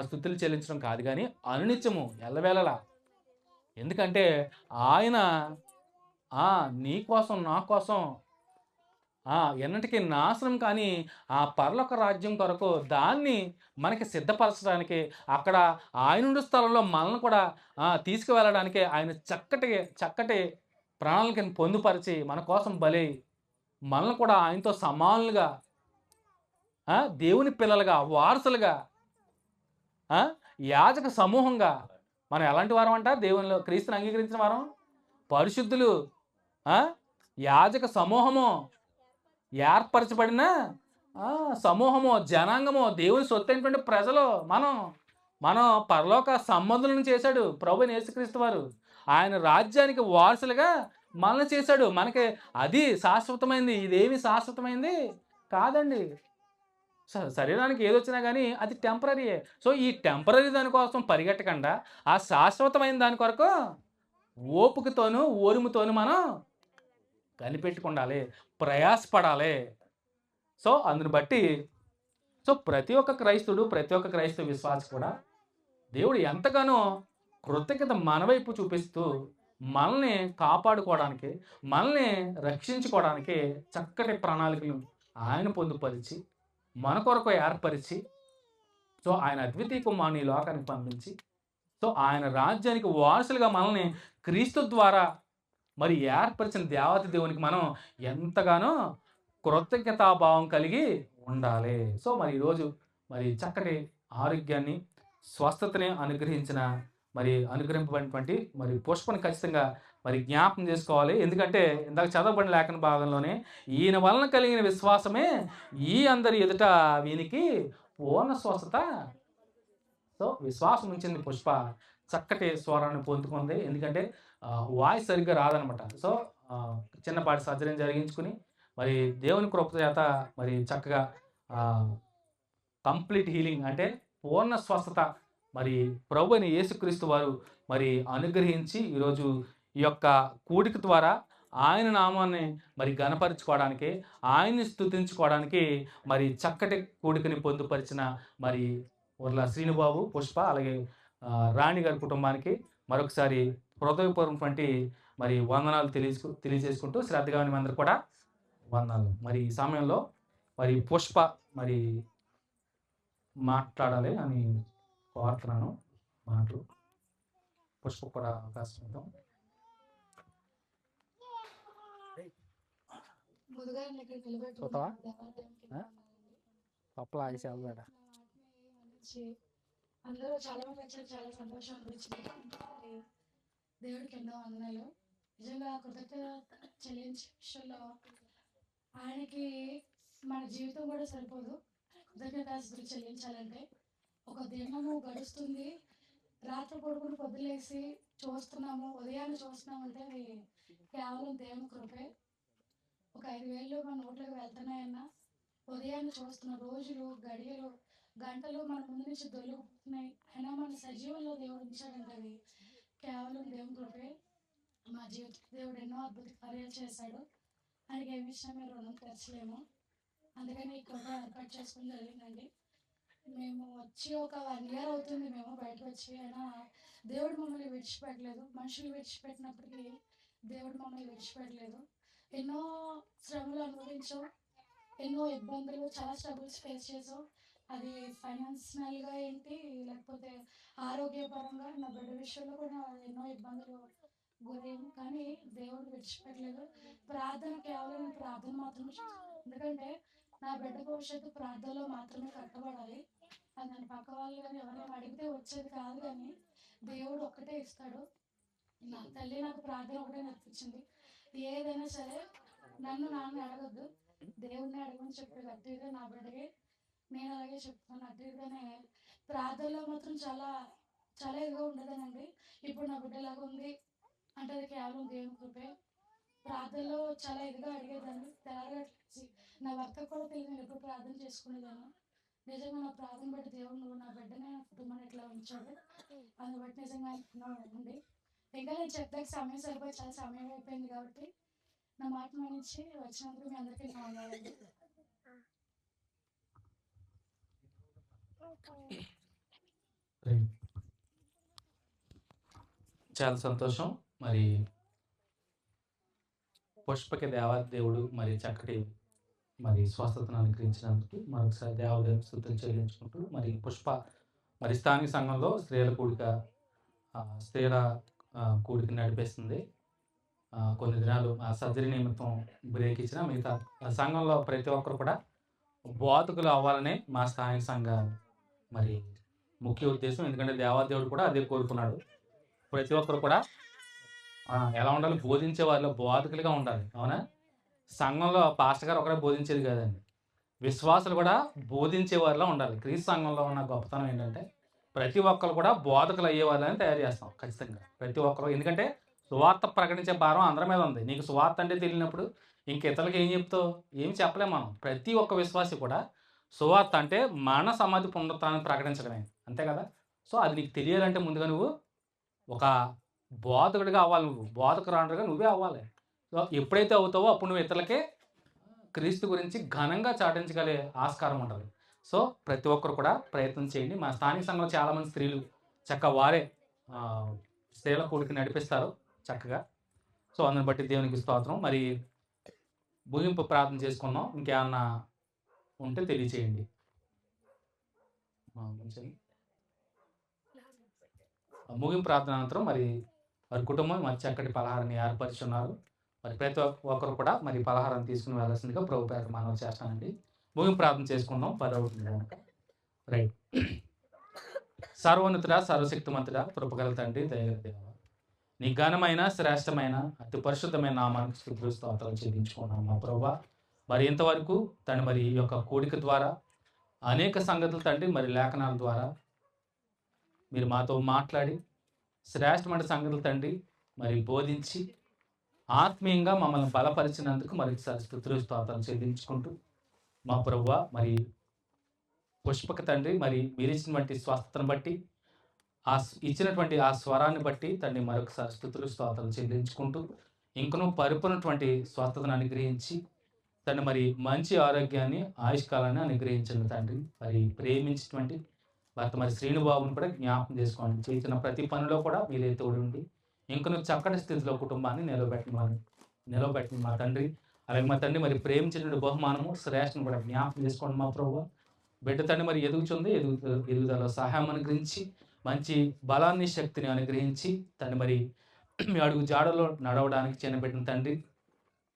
స్తుతులు చెల్లించడం కాదు, కానీ అనునిత్యము ఎల్లవేళలా. ఎందుకంటే ఆయన నీ కోసం నా కోసం ఎన్నటికీ నాశనం కానీ ఆ పరలోక రాజ్యం కొరకు దాన్ని మనకి సిద్ధపరచడానికి, అక్కడ ఆయనుండు స్థలంలో మనల్ని కూడా తీసుకువెళ్ళడానికి ఆయన చక్కటి ప్రణాళికను పొందుపరిచి మన కోసం బలి మనల్ని కూడా ఆయనతో సమానులుగా, దేవుని పిల్లలుగా, వారసులుగా, యాజక సమూహంగా మనం ఎలాంటి వారం అంట? దేవునిలో క్రీస్తుని అంగీకరించిన వారం, పరిశుద్ధులు, యాజక సమూహము, ఏర్పరచబడిన సమూహము, జనాంగము, దేవుని సొత్తైనటువంటి ప్రజలు. మనం పరలోక సంబంధులను చేశాడు ప్రభు యేసుక్రీస్తు వారు. ఆయన రాజ్యానికి వారసులుగా మనల్ని చేశాడు. మనకి అది శాశ్వతమైంది, ఇదేమి శాశ్వతమైంది కాదండి. శరీరానికి ఏదొచ్చినా కానీ అది టెంపరీయే. సో ఈ టెంపరీ దానికోసం పరిగెట్టకుండా ఆ శాశ్వతమైన దాని కొరకు ఓపికతోనూ ఓర్ముతోనూ మనం కనిపెట్టుకుండాలి, ప్రయాసపడాలి. సో అందుని బట్టి ప్రతి ఒక్క క్రైస్తవుడు, ప్రతి ఒక్క క్రైస్తవ విశ్వాసి కూడా దేవుడు ఎంతగానో కృతజ్ఞత మన వైపు చూపిస్తూ మనల్ని కాపాడుకోవడానికి, మనల్ని రక్షించుకోవడానికి చక్కటి ప్రణాళికలు ఆయన పొందుపరిచి మన కొరకు ఏర్పరిచి, ఆయన అద్వితీయ కుమారుని ఈ లోకానికి పంపించి, ఆయన రాజ్యానికి వారసులుగా మనల్ని క్రీస్తు ద్వారా మరి ఏర్పరిచిన దేవత దేవునికి మనం ఎంతగానో కృతజ్ఞతాభావం కలిగి ఉండాలి. మరి ఈరోజు మరి చక్కటి ఆరోగ్యాన్ని, స్వస్థతని అనుగ్రహింపబడినటువంటి మరి పుష్పని ఖచ్చితంగా మరి జ్ఞాపకం చేసుకోవాలి. ఎందుకంటే ఇందాక చదవబడిన లేఖన భాగంలోనే ఈయన వలన కలిగిన విశ్వాసమే ఈ అందరి ఎదుట వీనికి పూర్ణ స్వస్థత. విశ్వాసం ఉంచింది పుష్ప చక్కటి స్వరాన్ని పొందుకుంది. ఎందుకంటే వాయిస్ సరిగ్గా రాదనమాట. చిన్నపాటి సర్జరీ జరిగించుకుని మరి దేవుని కృప చేత మరి చక్కగా కంప్లీట్ హీలింగ్ అంటే పూర్ణ స్వస్థత మరి ప్రభు అయిన యేసుక్రీస్తు వారు మరి అనుగ్రహించి ఈరోజు ఈ యొక్క కూడిక ద్వారా ఆయన నామాన్ని మరి ఘనపరచుకోవడానికి, ఆయన్ని స్తుతించుకోవడానికి మరి చక్కటి కూడికని పొందుపరిచిన మరి వర్ల శ్రీనుబాబు, పుష్ప, అలాగే రాణి గారి కుటుంబానికి మరొకసారి హృదయపూర్వకమైనటువంటి మరి వందనాలు తెలియజేసుకుంటూ శ్రద్ధగా అందరూ కూడా వందనాలు. మరి ఈ సమయంలో మరి పుష్ప మరి మాట్లాడాలి అని కోరుతున్నాను. మాటలు పుష్ప కూడా అవకాశం ఇద్దాం. చూస్తావా పప్పులు ఆగేసావు మేడం. అందరూ చాలా మంది వచ్చారు, చాలా సంతోషం అనిపించింది. దేవుడికి ఎన్నో వందనాలు. నిజంగా కృతజ్ఞత చెల్లించే విషయంలో ఆయనకి మన జీవితం కూడా సరిపోదు. కృతజ్ఞతాస్తుతులు చెల్లించాలంటే ఒక దినము గడుస్తుంది, రాత్రి పడుకుని పొద్దులేసి చూస్తున్నాము, ఉదయాన్ని చూస్తున్నామంటే అది కేవలం దేవుని కృపే. ఒక 5,000 మన నోట్లోకి వెళ్తున్నాయన్నా, ఉదయాన్ని చూస్తున్న రోజులు, గడియలు, గంటలు మన ముందు నుంచి దొరికిపోతున్నాయి. అయినా మన సజీవంలో దేవుడు ఉంచాడంటే అది కేవలం దేవుని కృపే. మా జీవితం దేవుడు ఎన్నో అద్భుత కార్యాలు చేశాడు. ఆయనకి ఏమి ఇచ్చినా మేము రుణం తీర్చలేము. అందుకని ఈ కృప ఏర్పాటు చేసుకుని జరిగిందండి. మేము వచ్చి ఒక 1 year అవుతుంది మేము బయటకు వచ్చి. అయినా దేవుడు మమ్మల్ని విడిచిపెట్టలేదు. మనుషులు విడిచిపెట్టినప్పటికీ దేవుడు మమ్మల్ని విడిచిపెట్టలేదు. ఎన్నో శ్రమలు అనుభవించాం, ఎన్నో ఇబ్బందులు, చాలా స్ట్రగుల్స్ ఫేస్ చేసాం. అది ఫైనాన్షియల్గా ఏంటి, లేకపోతే ఆరోగ్యపరంగా నా బిడ్డ విషయంలో కూడా ఎన్నో ఇబ్బందులు గురయ్యాము. కానీ దేవుడు విడిచిపెట్టలేదు. ప్రార్థన కేవలం ప్రార్థన మాత్రమే. ఎందుకంటే నా బిడ్డ భవిష్యత్తు ప్రార్థనలో మాత్రమే కట్టబడాలి. అది నన్ను పక్క వాళ్ళు కానీ ఎవరైనా అడిగితే వచ్చేది కాదు. కానీ దేవుడు ఒక్కటే ఇస్తాడు. నా తల్లి నాకు ప్రార్థన ఒకటే నేర్పించింది. ఏదైనా సరే నాన్న అడగద్దు, దేవుడిని అడగమని చెప్పేది. అట్టిగా నా బిడ్డకి నేను అలాగే చెప్తాను. అట్టిగానే ప్రార్థనలో మాత్రం చాలా చాలా ఇదిగా ఉండేదానండి. ఇప్పుడు నా బిడ్డలాగా ఉంది అంటే అది కేవలం దేవుని కృపే. ప్రార్థనలో చాలా ఇదిగా అడిగేదాన్ని. తెల్లగట్లేసి నా భర్తకు కూడా తెలియదు నేను ఎప్పుడు ప్రార్థన చేసుకునేదాన్ని. నిజంగా నా ప్రార్థన బట్టి దేవుడు నువ్వు నా బిడ్డనే నా కుటుంబాన్ని ఇట్లా ఉంచాడు. అందుని బట్టి నిజంగా అండి. ఇంకా నేను చెప్పడానికి సమయం సరిపోయి చాలా సమయం అయిపోయింది కాబట్టి నా మాట మనించి వచ్చినందుకు మీ అందరికీ నా వందనాలండి. చాలా సంతోషం. మరి పుష్పకి దేవుడు మరి చక్కటి మరి స్వస్థతను అనుగ్రహించినందుకు మరొకసారి దేవదేవుని స్తుతులు చెల్లించుకుంటూ మరి పుష్ప మరి స్థానిక సంఘంలో స్త్రీల కూడిక నడిపిస్తుంది. కొన్ని దినాలు ఆ సర్జరీ నిమిత్తం బ్రేక్ ఇచ్చిన మిగతా సంఘంలో ప్రతి ఒక్కరు కూడా బోధకులు అవ్వాలనే మా స్థానిక సంఘ మరి ముఖ్య ఉద్దేశం. ఎందుకంటే దేవాదేవుడు కూడా అదే కోరుకున్నాడు. ప్రతి ఒక్కరు కూడా ఎలా ఉండాలి? బోధించే వారిలో బోధకులుగా ఉండాలి. అవునా? సంఘంలో పాస్టర్ గారు ఒకరే బోధించేది కాదండి. విశ్వాసులు కూడా బోధించే వారిలో ఉండాలి. క్రీస్తు సంఘంలో ఉన్న గొప్పతనం ఏంటంటే ప్రతి ఒక్కరు కూడా బోధకులు అయ్యే వాళ్ళని తయారు చేస్తాం ఖచ్చితంగా. ప్రతి ఒక్కరు, ఎందుకంటే సువార్త ప్రకటించే భారం అందరి మీద ఉంది. నీకు సువార్త అంటే తెలియనప్పుడు ఇంక ఇతరులకు ఏం చెప్తావు? ఏమి చెప్పలేము మనం. ప్రతి ఒక్క విశ్వాసి కూడా సువార్త అంటే మరణ సమాధి పునరుత్థానాన్ని ప్రకటించడమే, అంతే కదా. సో అది నీకు తెలియాలంటే ముందుగా నువ్వు ఒక బోధకుడిగా అవ్వాలి. నువ్వు బోధకురాలుగా నువ్వే అవ్వాలి. సో ఎప్పుడైతే అవుతావో అప్పుడు నువ్వు ఇతరులకే క్రీస్తు గురించి ఘనంగా చాటించగలిగే ఆస్కారం ఉంటుంది. సో ప్రతి ఒక్కరు కూడా ప్రయత్నం చేయండి. మా స్థానిక సంఘంలో చాలామంది స్త్రీలు చక్కగా వారే స్త్రీల కూడికి నడిపిస్తారు చక్కగా. సో అందుని బట్టి దేవునికి స్తోత్రం. మరి ముగింపు ప్రార్థన చేసుకున్నాం. ఇంకేమన్నా ఉంటే తెలియచేయండి. ముగింపు ప్రార్థన అనంతరం మరి వారి కుటుంబం మరి చక్కటి పలహారాన్ని ఏర్పరుచున్నారు. మరి ప్రతి ఒక్కరు కూడా మరి పలహారాన్ని తీసుకుని వెళ్ళాల్సిందిగా ప్రభు పేరు మనవి చేస్తానండి. ముగింపు ప్రార్థన చేసుకుందాం. 10 అవుతుంది కనుక. రైట్. సర్వోన్నతుడా, సర్వశక్తిమంతుడా, కృపగల తండ్రి, దయగల దేవా, నీ ఘనమైన శ్రేష్టమైన అతి పరిశుద్ధమైన నామానికి స్తుతులు స్తోత్రాలు చెల్లించుకున్నాం మా ప్రభువా. మరి ఇంతవరకు తండ్రి మరి ఈ యొక్క కూడిక ద్వారా అనేక సంగతులు తండ్రి మరి లేఖనాల ద్వారా మీరు మాతో మాట్లాడి శ్రేష్టమైన సంగతులు తండ్రి మరి బోధించి ఆత్మీయంగా మమ్మల్ని బలపరిచినందుకు మరొకసారి స్తుతులు స్తోత్రాలు చెల్లించుకుంటూ మా ప్రభువా, మరి పుష్పక తండ్రి మరి మీరు ఇచ్చినటువంటి స్వస్థతను బట్టి ఇచ్చినటువంటి ఆ స్వరాన్ని బట్టి తండ్రి మరొకసారి స్తుతులు స్తోత్రాలు చెల్లించుకుంటూ ఇంకనూ పరిపూర్ణటువంటి స్వస్థతను అనుగ్రహించి తండ్రి మరి మంచి ఆరోగ్యాన్ని ఆయుష్కాలాన్ని అనుగ్రహించండి తండ్రి. మరి ప్రేమించినటువంటి భర్త మరి శ్రీనుబాబుని కూడా జ్ఞాపకం చేసుకోండి. చేసిన ప్రతి పనిలో కూడా మీరే తోడుండి ఇంకనూ చక్కటి స్థితిలో కుటుంబాన్ని నిలబెట్టిన మా తండ్రి. అలాగే మా తండ్రి మరి ప్రేమించిన బహుమానము శ్రేష్టను కూడా జ్ఞాపకం చేసుకోండి మా ప్రభువా. బిడ్డ తండ్రి మరి ఎదుగుదల సహాయం అనుగ్రహించి మంచి బలాన్ని శక్తిని అనుగ్రహించి తండ్రి మరి మీ అడుగు జాడలో నడవడానికి చిన్నబెట్టిన తండ్రి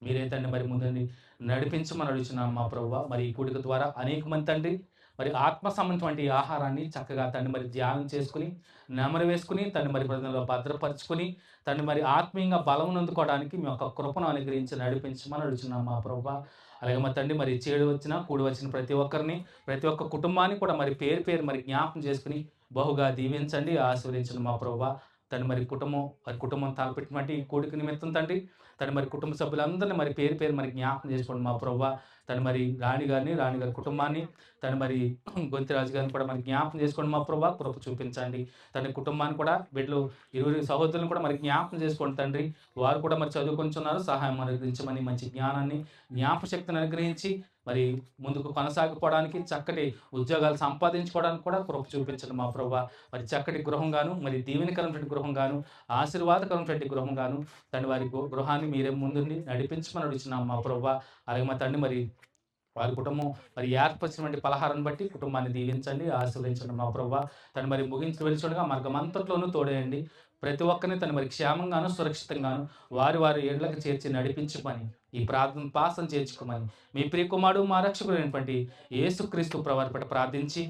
మీరే తండ్రి మరి ముందండి నడిపించమని అడుగుతున్నాం మా ప్రభువా. మరి ఈ కూడిక ద్వారా అనేక మంది తండ్రి మరి ఆత్మ సంబంధటువంటి ఆహారాన్ని చక్కగా తండ్రి మరి ధ్యానం చేసుకుని నెమరు వేసుకుని తండ్రి మరి ప్రజల్లో భద్రపరుచుకుని తండ్రి మరి ఆత్మీయంగా బలం అందుకోవడానికి మీ యొక్క కృపను అనుగ్రహించి నడిపించమని అడుగుతున్నాం మా ప్రభువా. అలాగే మా తండ్రి మరి కూడి వచ్చిన ప్రతి ఒక్కరిని ప్రతి ఒక్క కుటుంబాన్ని కూడా మరి పేరు మరి జ్ఞాపకం చేసుకుని బహుగా దీవించండి, ఆశీర్వదించండి మా ప్రభువా. తండ్రి మరి కుటుంబం తలపెట్టినటువంటి కూడిక నిమిత్తం తండ్రి మరి కుటుంబ సభ్యులందరినీ మరి పేరు మరి జ్ఞాపకం చేసుకోండి మా ప్రభువా. మరి రాణిగారి కుటుంబాన్ని మరి గొంతిరాజు గారిని కూడా మరి జ్ఞాపకం చేసుకోండి మా ప్రభువా. కృప చూపించండి కుటుంబాన్ని కూడా బిడ్డలు 20 సహోదరులను కూడా మరి జ్ఞాపకం చేసుకోండి తండ్రి. వారు కూడా మరి చదువుకుంటున్నారు, సహాయం అనుగ్రహించమని మంచి జ్ఞానాన్ని జ్ఞాపశక్తిని అనుగ్రహించి మరి ముందుకు కొనసాగిపోవడానికి చక్కటి ఉద్యోగాలు సంపాదించుకోవడానికి కూడా కృప చూపించండి మా ప్రభువా. మరి చక్కటి గృహంగాను మరి దీవెనకరమైనటువంటి గృహంగాను ఆశీర్వాదకరమైనటువంటి గృహంగాను తండ్రి వారి గృహాన్ని మీరే ముందుండి నడిపించమని అడుగుతున్నాం మా ప్రభువా. అలాగే మా తండ్రి మరి వారి కుటుంబం మరి ఏర్పరిచినటువంటి పలహారాన్ని బట్టి కుటుంబాన్ని దీవించండి, ఆశీర్వదించండి మా ప్రభువా. మరి ముగించి వెలుచుండగా మార్గమంతట్లోనూ తోడేయండి. ప్రతి ఒక్కరిని మరి క్షేమంగాను సురక్షితంగాను వారి ఏళ్లకు చేర్చి నడిపించమని ఈ ప్రార్థన పాసం చేర్చుకోమని మీ ప్రియకుమారుడు మా రక్షకుడైనటువంటి యేసుక్రీస్తు ప్రవర్పట ప్రార్థించి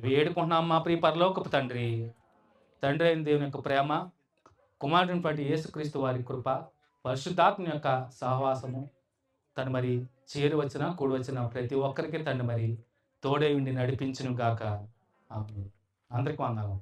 వేడుకుంటున్నాం మా ప్రియ పరలోకపు తండ్రి అయిన దేవుని యొక్క ప్రేమ, కుమారుడైనటువంటి యేసుక్రీస్తు వారి కృప, పరిశుద్ధాత్మ యొక్క సహవాసము మరి కూడి వచ్చిన ప్రతి ఒక్కరికి మరి తోడే ఉండి నడిపించును గాక. అందరికీ వందనాలు.